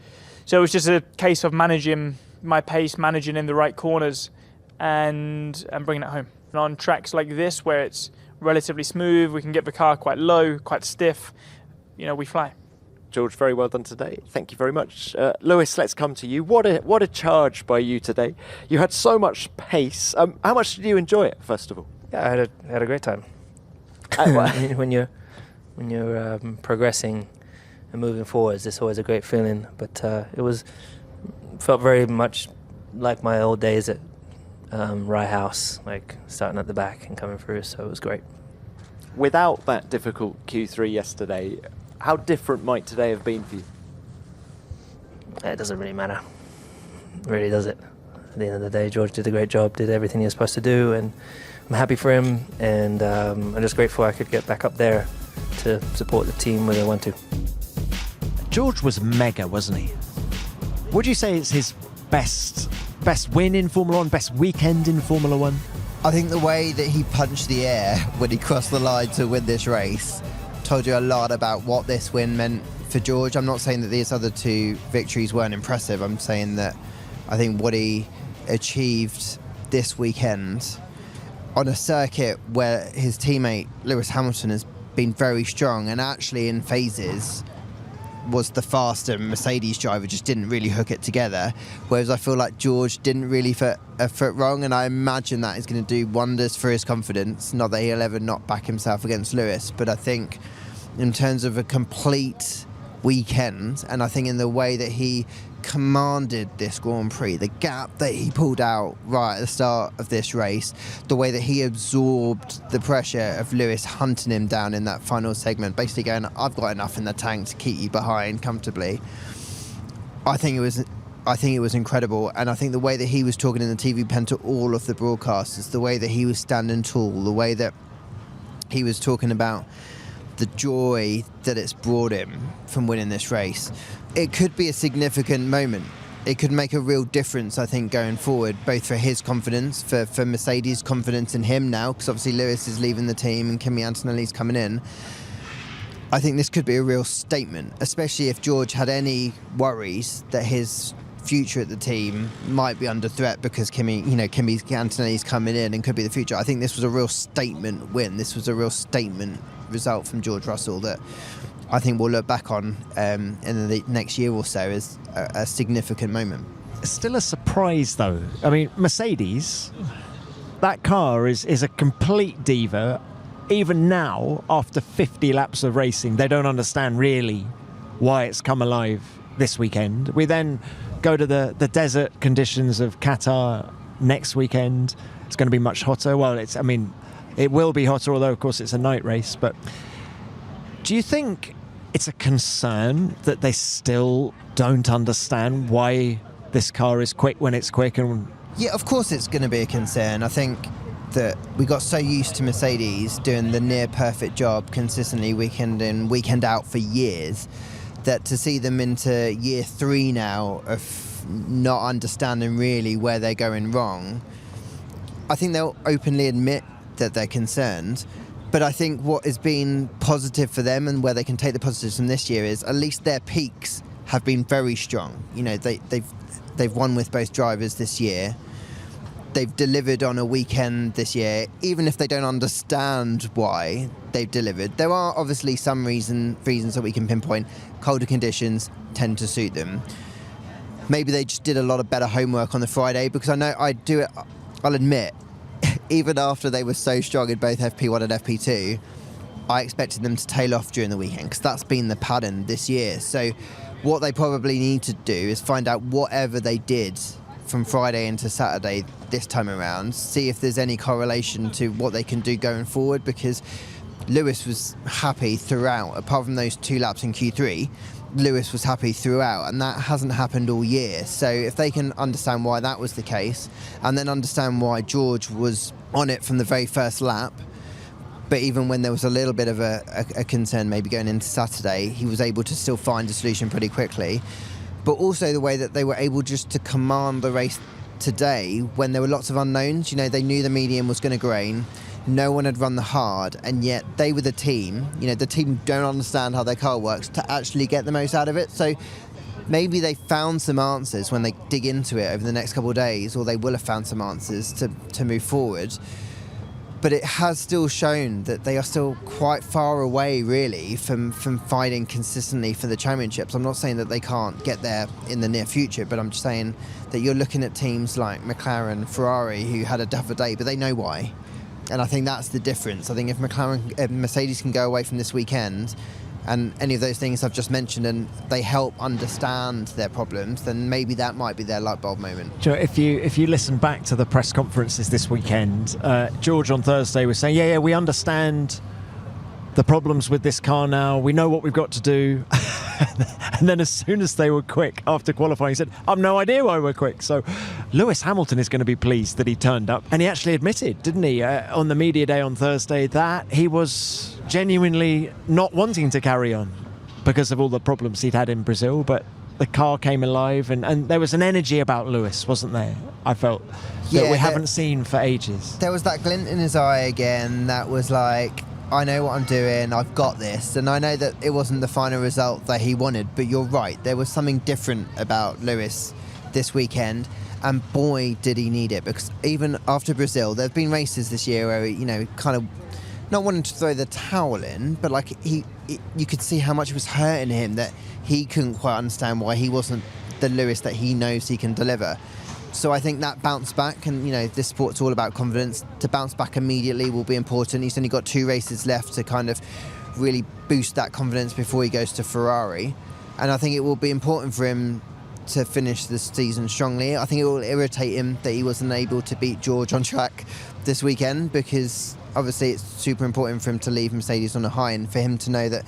So it was just a case of managing my pace, managing in the right corners, and bringing it home. And on tracks like this, where it's relatively smooth, we can get the car quite low, quite stiff, we fly. George, very well done today. Thank you very much. Lewis, let's come to you. What a charge by you today. You had so much pace. How much did you enjoy it, first of all? Yeah, I had a great time. when you're progressing and moving forwards, it's always a great feeling. But it felt very much like my old days at Rye House, like starting at the back and coming through. So it was great. Without that difficult Q3 yesterday, how different might today have been for you? It doesn't really matter. It really does it. At the end of the day, George did a great job, did everything he was supposed to do, and I'm happy for him, and I'm just grateful I could get back up there to support the team where they want to. George was mega, wasn't he? Would you say it's his best win in Formula One, best weekend in Formula One? I think the way that he punched the air when he crossed the line to win this race told you a lot about what this win meant for George. I'm not saying that these other two victories weren't impressive. I'm saying that I think what he achieved this weekend on a circuit where his teammate Lewis Hamilton has been very strong and actually in phases was the faster Mercedes driver, just didn't really hook it together, whereas I feel like George didn't really put a foot wrong, and I imagine that is going to do wonders for his confidence. Not that he'll ever not back himself against Lewis, but I think in terms of a complete weekend, and I think in the way that he commanded this Grand Prix, the gap that he pulled out right at the start of this race, the way that he absorbed the pressure of Lewis hunting him down in that final segment, basically going, I've got enough in the tank to keep you behind comfortably. I think it was incredible, and I think the way that he was talking in the TV pen to all of the broadcasters, the way that he was standing tall, the way that he was talking about the joy that it's brought him from winning this race. It could be a significant moment. It could make a real difference, I think, going forward, both for his confidence, for Mercedes' confidence in him now, because obviously Lewis is leaving the team and Kimi Antonelli's coming in. I think this could be a real statement, especially if George had any worries that his future at the team might be under threat because Kimi Antonelli's coming in and could be the future. I think this was a real statement win. This was a real statement result from George Russell that I think we'll look back on in the next year or so as a significant moment. It's still a surprise, though. I mean, Mercedes, that car is a complete diva. Even now, after 50 laps of racing, they don't understand really why it's come alive this weekend. We then go to the desert conditions of Qatar next weekend. It's going to be much hotter. Well, it will be hotter, although, of course, it's a night race. But do you think it's a concern that they still don't understand why this car is quick when it's quick? And yeah, of course it's going to be a concern. I think that we got so used to Mercedes doing the near perfect job consistently weekend in, weekend out for years, that to see them into year 3 now of not understanding really where they're going wrong, I think they'll openly admit that they're concerned. But I think what has been positive for them and where they can take the positives from this year is at least their peaks have been very strong. You know, they've won with both drivers this year. They've delivered on a weekend this year, even if they don't understand why they've delivered. There are obviously some reasons that we can pinpoint. Colder conditions tend to suit them. Maybe they just did a lot of better homework on the Friday, because I know I'll admit, even after they were so strong in both FP1 and FP2, I expected them to tail off during the weekend, because that's been the pattern this year. So what they probably need to do is find out whatever they did from Friday into Saturday this time around, see if there's any correlation to what they can do going forward, because Lewis was happy throughout. Apart from those 2 laps in Q3, Lewis was happy throughout, and that hasn't happened all year. So if they can understand why that was the case, and then understand why George was on it from the very first lap, but even when there was a little bit of a concern maybe going into Saturday, he was able to still find a solution pretty quickly. But also the way that they were able just to command the race today when there were lots of unknowns. You know, they knew the medium was going to grain. No one had run the hard, and yet they were the team. You know, the team don't understand how their car works to actually get the most out of it. So maybe they found some answers when they dig into it over the next couple of days, or they will have found some answers to move forward. But it has still shown that they are still quite far away, really, from fighting consistently for the championships. I'm not saying that they can't get there in the near future, but I'm just saying that you're looking at teams like McLaren, Ferrari, who had a tougher day, but they know why. And I think that's the difference. I think if Mercedes can go away from this weekend and any of those things I've just mentioned, and they help understand their problems, then maybe that might be their light bulb moment. If you listen back to the press conferences this weekend, George on Thursday was saying, yeah, we understand the problems with this car now. We know what we've got to do. And then as soon as they were quick after qualifying, he said, I've no idea why we're quick. So Lewis Hamilton is going to be pleased that he turned up. And he actually admitted, didn't he, on the media day on Thursday, that he was genuinely not wanting to carry on because of all the problems he'd had in Brazil. But the car came alive, and there was an energy about Lewis, wasn't there? I felt that we haven't seen for ages. There was that glint in his eye again that was like, I know what I'm doing, I've got this. And I know that it wasn't the final result that he wanted, but you're right, there was something different about Lewis this weekend, and boy did he need it, because even after Brazil, there have been races this year where, you know, kind of not wanting to throw the towel in, but like you could see how much it was hurting him, that he couldn't quite understand why he wasn't the Lewis that he knows he can deliver. So I think that bounce back, and you know, this sport's all about confidence, to bounce back immediately will be important. He's only got 2 races left to kind of really boost that confidence before he goes to Ferrari, and I think it will be important for him to finish the season strongly. I think it will irritate him that he wasn't able to beat George on track this weekend, because obviously it's super important for him to leave Mercedes on a high, and for him to know that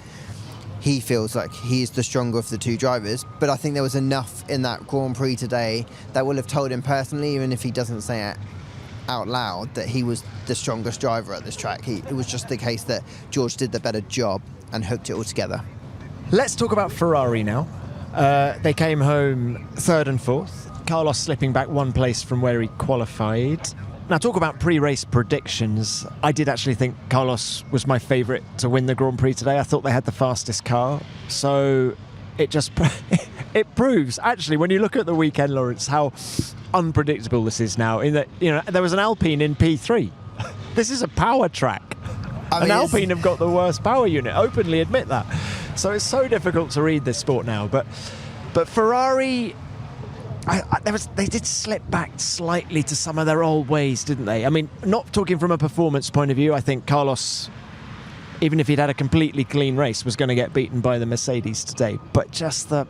he feels like he's the stronger of the 2 drivers. But I think there was enough in that Grand Prix today that will have told him personally, even if he doesn't say it out loud, that he was the strongest driver at this track. It was just the case that George did the better job and hooked it all together. Let's talk about Ferrari now. They came home 3rd and 4th. Carlos slipping back 1 place from where he qualified. Now, talk about pre-race predictions. I did actually think Carlos was my favourite to win the Grand Prix today. I thought they had the fastest car. So it just it proves, actually, when you look at the weekend, Lawrence, how unpredictable this is now. In that, you know, there was an Alpine in P3. This is a power track. And Alpine have got the worst power unit. Openly admit that. So it's so difficult to read this sport now. But Ferrari, they did slip back slightly to some of their old ways, didn't they? I mean, not talking from a performance point of view, I think Carlos, even if he'd had a completely clean race, was going to get beaten by the Mercedes today. But just the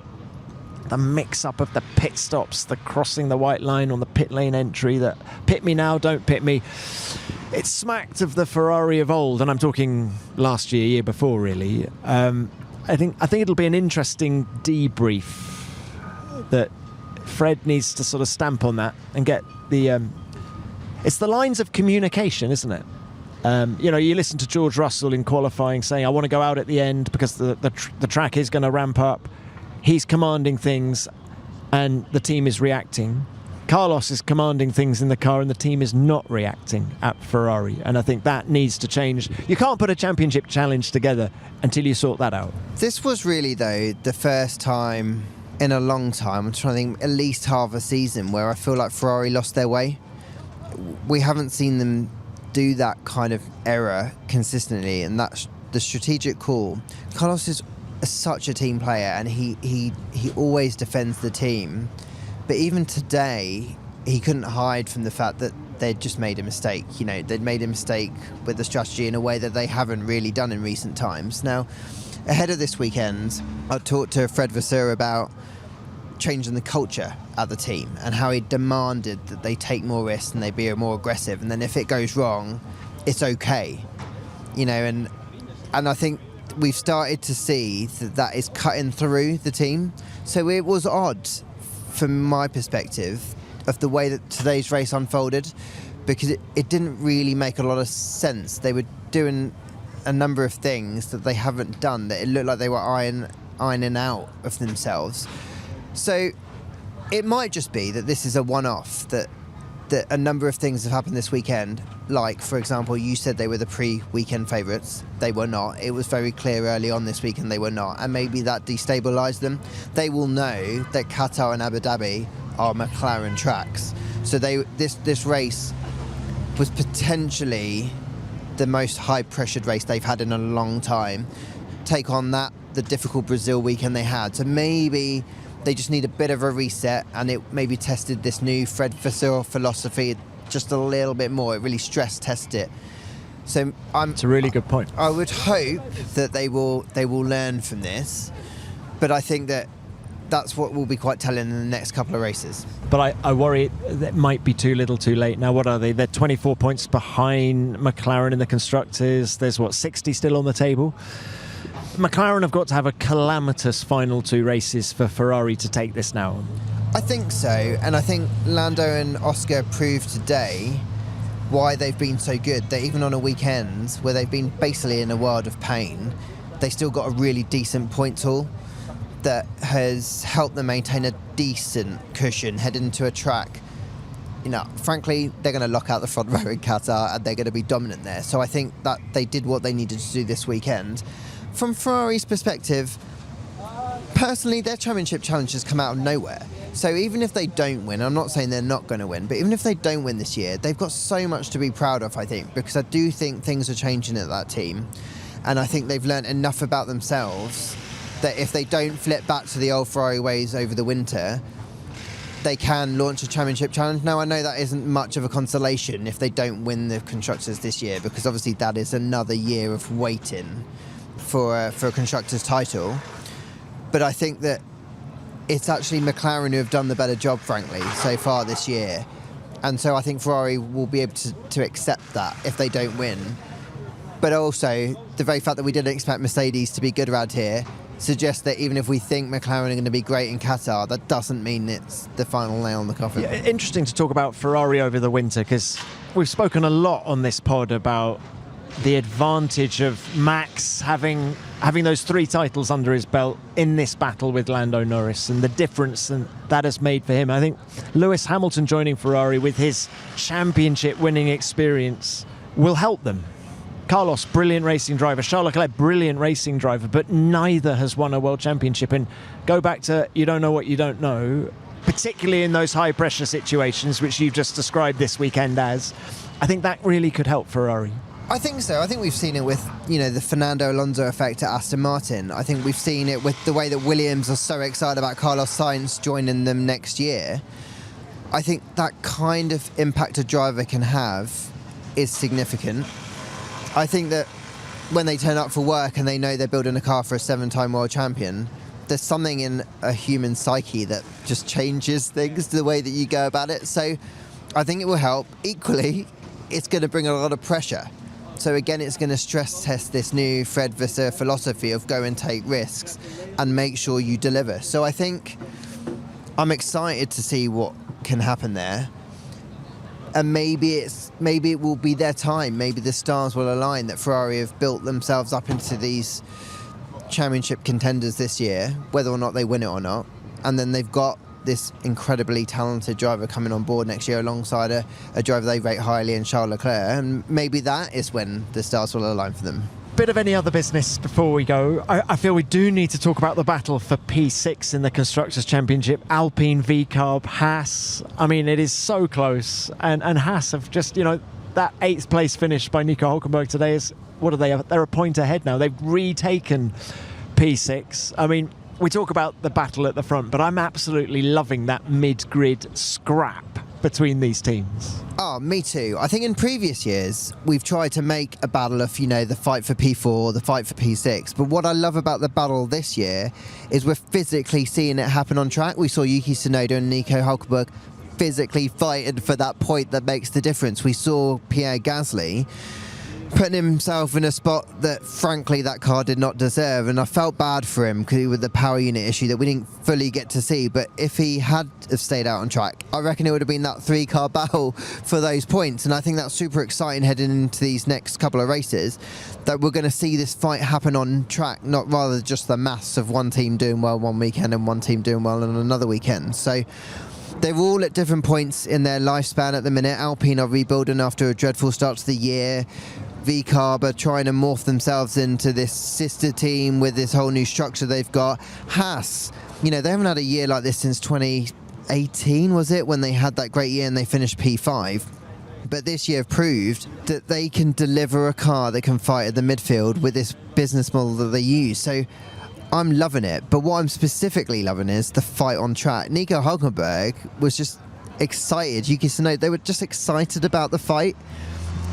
mix-up of the pit stops, the crossing the white line on the pit lane entry, that pit me now, don't pit me. It smacked of the Ferrari of old, and I'm talking last year before, really. I think it'll be an interesting debrief that Fred needs to sort of stamp on that and get the it's the lines of communication, isn't it? You listen to George Russell in qualifying saying, I want to go out at the end because the track is going to ramp up. He's commanding things and the team is reacting. Carlos is commanding things in the car and the team is not reacting at Ferrari. And I think that needs to change. You can't put a championship challenge together until you sort that out. This was really, though, the first time in a long time, I'm trying to think, at least half a season, where I feel like Ferrari lost their way. We haven't seen them do that kind of error consistently, and that's the strategic call. Carlos is such a team player, and he always defends the team. But even today, he couldn't hide from the fact that they'd just made a mistake. They'd made a mistake with the strategy in a way that they haven't really done in recent times. Now, ahead of this weekend, I talked to Fred Vasseur about changing the culture at the team and how he demanded that they take more risks and they be more aggressive. And then if it goes wrong, it's okay. And I think we've started to see that is cutting through the team. So it was odd, from my perspective, of the way that today's race unfolded, because it didn't really make a lot of sense. They were doing a number of things that they haven't done, that it looked like they were ironing out of themselves. So it might just be that this is a one-off, that a number of things have happened this weekend. Like, for example, you said they were the pre-weekend favourites. They were not. It was very clear early on this weekend they were not, and maybe that destabilised them. They will know that Qatar and Abu Dhabi are McLaren tracks. So this race was potentially the most high-pressured race they've had in a long time. Take on that, the difficult Brazil weekend they had. So maybe they just need a bit of a reset, and it maybe tested this new Fred Vasseur philosophy just a little bit more. It really stress tested it. So it's a really good point. I would hope that they will learn from this, but I think that's what will be quite telling in the next couple of races. But I worry that might be too little too late. Now, what are they? They're 24 points behind McLaren in the Constructors. There's 60 still on the table. McLaren have got to have a calamitous final two races for Ferrari to take this now. I think so, and I think Lando and Oscar proved today why they've been so good. That even on a weekend where they've been basically in a world of pain, they still got a really decent point tool that has helped them maintain a decent cushion heading into a track. Frankly, they're going to lock out the front row in Qatar and they're going to be dominant there. So I think that they did what they needed to do this weekend. From Ferrari's perspective, personally, their championship challenge has come out of nowhere. So even if they don't win, I'm not saying they're not going to win, but even if they don't win this year, they've got so much to be proud of, I think, because I do think things are changing at that team. And I think they've learned enough about themselves that if they don't flip back to the old Ferrari ways over the winter, they can launch a championship challenge. Now, I know that isn't much of a consolation if they don't win the Constructors this year, because obviously that is another year of waiting for a Constructors title. But I think that it's actually McLaren who have done the better job, frankly, so far this year. And so I think Ferrari will be able to accept that if they don't win. But also, the very fact that we didn't expect Mercedes to be good around here suggests that even if we think McLaren are going to be great in Qatar, that doesn't mean it's the final nail in the coffin. Yeah, interesting to talk about Ferrari over the winter, because we've spoken a lot on this pod about the advantage of Max having those 3 titles under his belt in this battle with Lando Norris, and the difference that has made for him. I think Lewis Hamilton joining Ferrari with his championship winning experience will help them. Carlos, brilliant racing driver. Charles Leclerc, brilliant racing driver, but neither has won a world championship. And go back to you don't know what you don't know, particularly in those high pressure situations which you've just described this weekend as. I think that really could help Ferrari. I think so. I think we've seen it with, the Fernando Alonso effect at Aston Martin. I think we've seen it with the way that Williams are so excited about Carlos Sainz joining them next year. I think that kind of impact a driver can have is significant. I think that when they turn up for work and they know they're building a car for a 7-time world champion, there's something in a human psyche that just changes things, the way that you go about it. So I think it will help. Equally, it's going to bring a lot of pressure. So again, it's going to stress test this new Fred Vasseur philosophy of go and take risks and make sure you deliver. So I think I'm excited to see what can happen there. And maybe it will be their time. Maybe the stars will align, that Ferrari have built themselves up into these championship contenders this year, whether or not they win it or not. And then they've got this incredibly talented driver coming on board next year alongside a driver they rate highly in Charles Leclerc. And maybe that is when the stars will align for them. Bit of any other business before we go. I feel we do need to talk about the battle for P6 in the Constructors' Championship. Alpine, VCarb, Haas. I mean, it is so close. And Haas have just, that 8th place finish by Nico Hülkenberg today is, what are they? They're a point ahead now. They've retaken P6. I mean, we talk about the battle at the front, but I'm absolutely loving that mid-grid scrap between these teams. Oh, me too. I think in previous years, we've tried to make a battle of, the fight for P4, the fight for P6. But what I love about the battle this year is we're physically seeing it happen on track. We saw Yuki Tsunoda and Nico Hülkenberg physically fighting for that point that makes the difference. We saw Pierre Gasly putting himself in a spot that, frankly, that car did not deserve. And I felt bad for him with the power unit issue that we didn't fully get to see. But if he had have stayed out on track, I reckon it would have been that 3-car battle for those points. And I think that's super exciting heading into these next couple of races, that we're going to see this fight happen on track, not rather just the maths of one team doing well one weekend and one team doing well on another weekend. So they're all at different points in their lifespan at the minute. Alpine are rebuilding after a dreadful start to the year. VCarb are trying to morph themselves into this sister team with this whole new structure they've got. Haas, they haven't had a year like this since 2018, was it, when they had that great year and they finished P5. But this year proved that they can deliver a car that can fight at the midfield with this business model that they use. So I'm loving it. But what I'm specifically loving is the fight on track. Nico Hülkenberg was just excited. Yuki Tsunoda, they were just excited about the fight.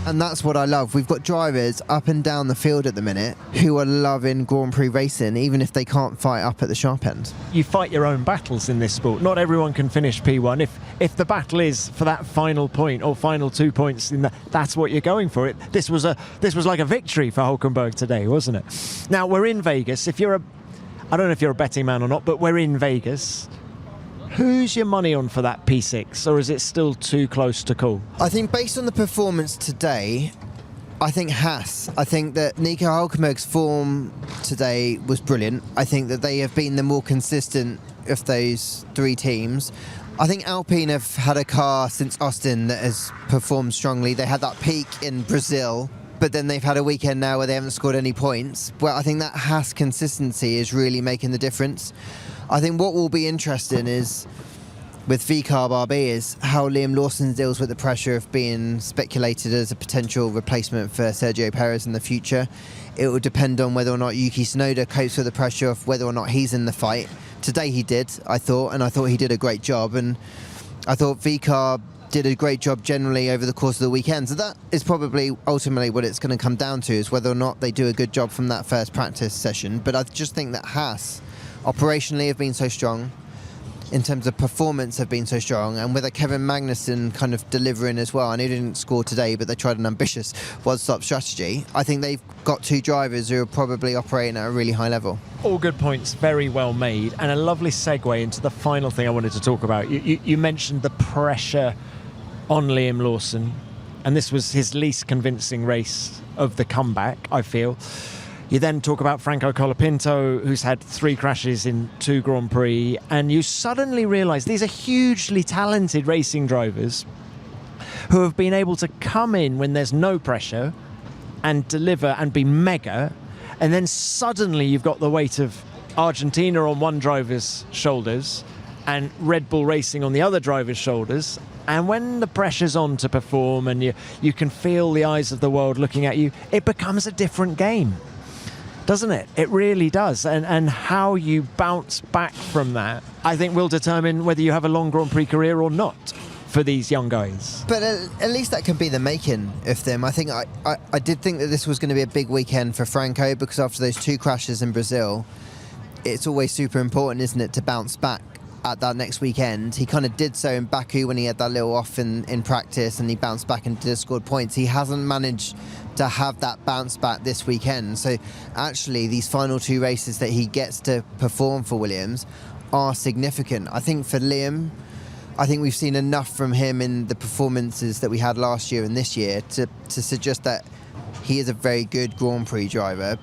And that's what I love. We've got drivers up and down the field at the minute who are loving Grand Prix racing, even if they can't fight up at the sharp end. You fight your own battles in this sport. Not everyone can finish P1. If the battle is for that final point or final 2 points, that's what you're going for. This was like a victory for Hülkenberg today, wasn't it? Now, we're in Vegas. I don't know if you're a betting man or not, but we're in Vegas. Who's your money on for that P6, or is it still too close to call? I think based on the performance today, I think Haas. I think that Nico Hülkenberg's form today was brilliant. I think that they have been the more consistent of those three teams. I think Alpine have had a car since Austin that has performed strongly. They had that peak in Brazil, but then they've had a weekend now where they haven't scored any points. Well, I think that Haas consistency is really making the difference. I think what will be interesting is, with VCarb RB, is how Liam Lawson deals with the pressure of being speculated as a potential replacement for Sergio Perez in the future. It will depend on whether or not Yuki Tsunoda copes with the pressure of whether or not he's in the fight. Today he did, I thought he did a great job, and I thought VCarb did a great job generally over the course of the weekend. So that is probably ultimately what it's going to come down to, is whether or not they do a good job from that first practice session. But I just think that Haas operationally have been so strong, in terms of performance have been so strong, and with a Kevin Magnussen kind of delivering as well. I know he didn't score today, but they tried an ambitious one-stop strategy. I think they've got two drivers who are probably operating at a really high level. All good points, very well made, and a lovely segue into the final thing I wanted to talk about. You mentioned the pressure on Liam Lawson, and this was his least convincing race of the comeback, I feel. You then talk about Franco Colapinto, who's had 3 crashes in 2 Grand Prix, and you suddenly realise these are hugely talented racing drivers who have been able to come in when there's no pressure and deliver and be mega, and then suddenly you've got the weight of Argentina on one driver's shoulders and Red Bull Racing on the other driver's shoulders. And when the pressure's on to perform and you can feel the eyes of the world looking at you, it becomes a different game, doesn't it? It really does. And how you bounce back from that, I think, will determine whether you have a long Grand Prix career or not for these young guys. But at least that can be the making of them. I think I did think that this was going to be a big weekend for Franco, because after those 2 crashes in Brazil, it's always super important, isn't it, to bounce back at that next weekend. He kind of did so in Baku when he had that little off in practice, and he bounced back and scored points. He hasn't managed to have that bounce back this weekend. So actually these final 2 races that he gets to perform for Williams are significant. I think for Liam, I think we've seen enough from him in the performances that we had last year and this year to suggest that he is a very good Grand Prix driver.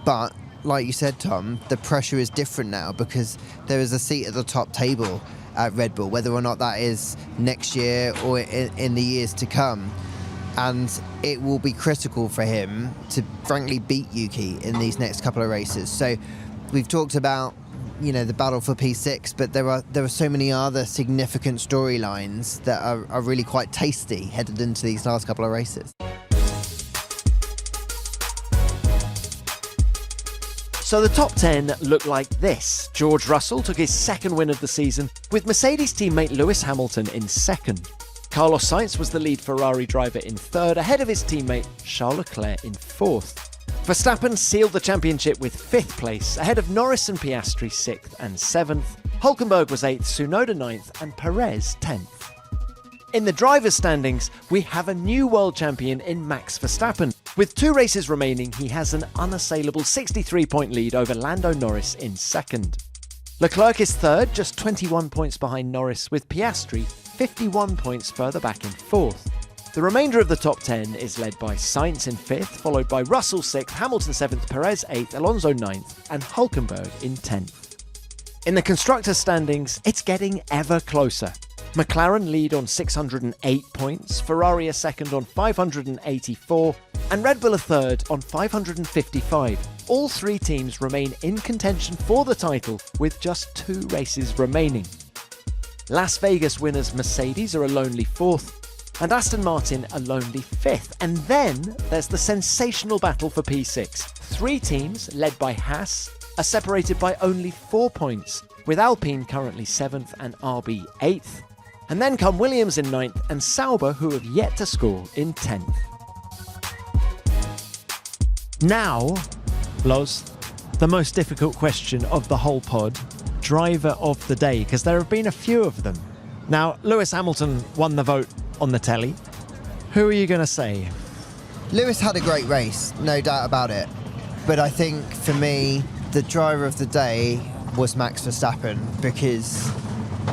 But like you said, Tom, the pressure is different now because there is a seat at the top table at Red Bull, whether or not that is next year or in the years to come. And it will be critical for him to frankly beat Yuki in these next couple of races. So we've talked about, you know, the battle for P6, but there are so many other significant storylines that are really quite tasty headed into these last couple of races. So the top 10 look like this. George Russell took his second win of the season, with Mercedes teammate Lewis Hamilton in second. Carlos Sainz was the lead Ferrari driver in third, ahead of his teammate Charles Leclerc in fourth. Verstappen sealed the championship with fifth place, ahead of Norris and Piastri 6th and 7th. Hülkenberg was 8th, Tsunoda 9th and Perez 10th. In the drivers' standings, we have a new world champion in Max Verstappen. With 2 races remaining, he has an unassailable 63-point lead over Lando Norris in second. Leclerc is third, just 21 points behind Norris, with Piastri 51 points further back in fourth. The remainder of the top 10 is led by Sainz in 5th, followed by Russell 6th, Hamilton 7th, Perez 8th, Alonso 9th and Hülkenberg in 10th. In the constructors' standings, it's getting ever closer. McLaren lead on 608 points, Ferrari are second on 584 and Red Bull are third on 555. All 3 teams remain in contention for the title with just 2 races remaining. Las Vegas winners Mercedes are a lonely 4th and Aston Martin a lonely 5th. And then there's the sensational battle for P6. 3 teams, led by Haas, are separated by only 4 points, with Alpine currently 7th and RB 8th. And then come Williams in 9th and Sauber, who have yet to score, in 10th. Now, Loz, the most difficult question of the whole pod. Driver of the day, because there have been a few of them. Now, Lewis Hamilton won the vote on the telly. Who are you going to say? Lewis had a great race, no doubt about it. But I think for me, the driver of the day was Max Verstappen because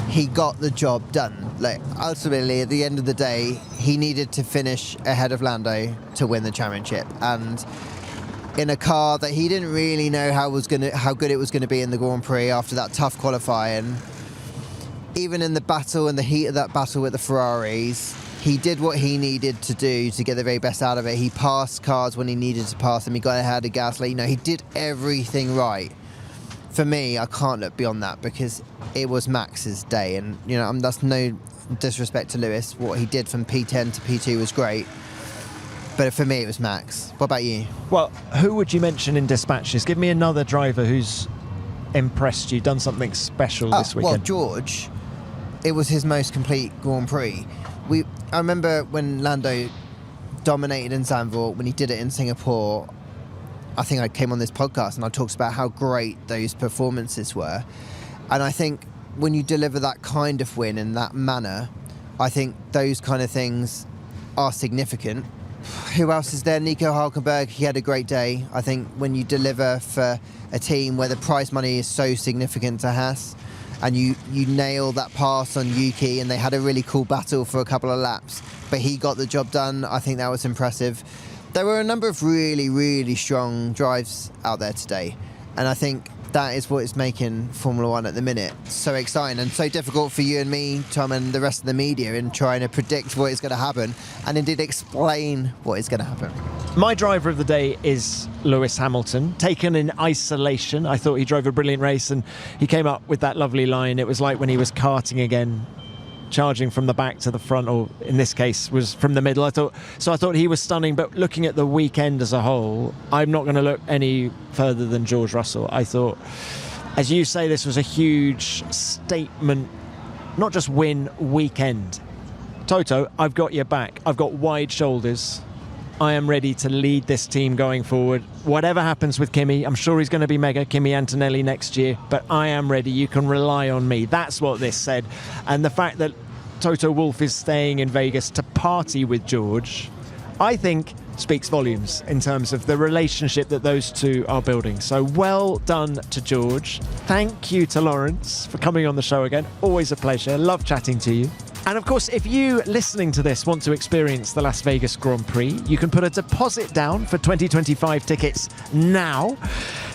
he got the job done. Like, ultimately, at the end of the day, he needed to finish ahead of Lando to win the championship. And in a car that he didn't really know how good it was going to be in the Grand Prix after that tough qualifying. Even in the battle, in the heat of that battle with the Ferraris, he did what he needed to do to get the very best out of it. He passed cars when he needed to pass them. He got ahead of Gasly. You know, he did everything right. For me, I can't look beyond that because it was Max's day. And, you know, that's no disrespect to Lewis. What he did from P10 to P2 was great. But for me, it was Max. What about you? Well, who would you mention in dispatches? Give me another driver who's impressed you, done something special this weekend. Well, George, it was his most complete Grand Prix. I remember when Lando dominated in Zandvoort, when he did it in Singapore, I think I came on this podcast and I talked about how great those performances were. And I think when you deliver that kind of win in that manner, I think those kind of things are significant. Who else is there? Nico Hülkenberg, he had a great day. I think when you deliver for a team where the prize money is so significant to Haas, and you nail that pass on Yuki, and they had a really cool battle for a couple of laps, but he got the job done. I think that was impressive. There were a number of really, really strong drives out there today, and I think that is what is making Formula One at the minute so exciting and so difficult for you and me, Tom, and the rest of the media in trying to predict what is going to happen and indeed explain what is going to happen. My driver of the day is Lewis Hamilton. Taken in isolation, I thought he drove a brilliant race and he came up with that lovely line. It was like when he was karting again, charging from the back to the front, or in this case was from the middle. I thought he was stunning. But looking at the weekend as a whole, I'm not going to look any further than George Russell. I thought, as you say, this was a huge statement, not just win, weekend. Toto, I've got your back. I've got wide shoulders. I am ready to lead this team going forward. Whatever happens with Kimi, I'm sure he's going to be mega Kimi Antonelli next year, but I am ready. You can rely on me. That's what this said. And the fact that Toto Wolff is staying in Vegas to party with George, I think speaks volumes in terms of the relationship that those two are building. So well done to George. Thank you to Lawrence for coming on the show again. Always a pleasure. Love chatting to you. And of course, if you listening to this want to experience the Las Vegas Grand Prix, you can put a deposit down for 2025 tickets now.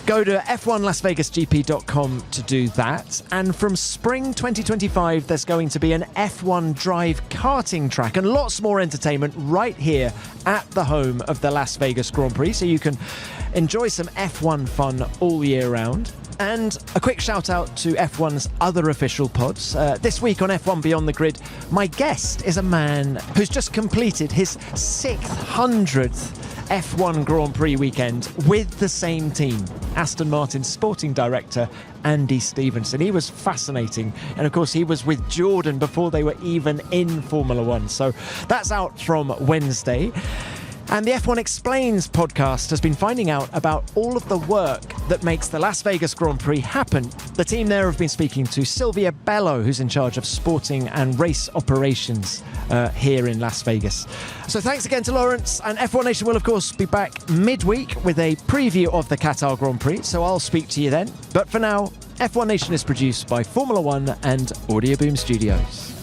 Go to f1lasvegasgp.com to do that. And from spring 2025, there's going to be an F1 drive karting track and lots more entertainment right here at the home of the Las Vegas Grand Prix. So you can enjoy some F1 fun all year round. And a quick shout out to F1's other official pods. This week on F1 Beyond the Grid, my guest is a man who's just completed his 600th F1 Grand Prix weekend with the same team, Aston Martin's sporting director, Andy Stevenson. He was fascinating. And of course, he was with Jordan before they were even in Formula One. So that's out from Wednesday. And the F1 Explains podcast has been finding out about all of the work that makes the Las Vegas Grand Prix happen. The team there have been speaking to Sylvia Bello, who's in charge of sporting and race operations here in Las Vegas. So thanks again to Lawrence, and F1 Nation will of course be back midweek with a preview of the Qatar Grand Prix, so I'll speak to you then. But for now, F1 Nation is produced by Formula One and Audio Boom Studios.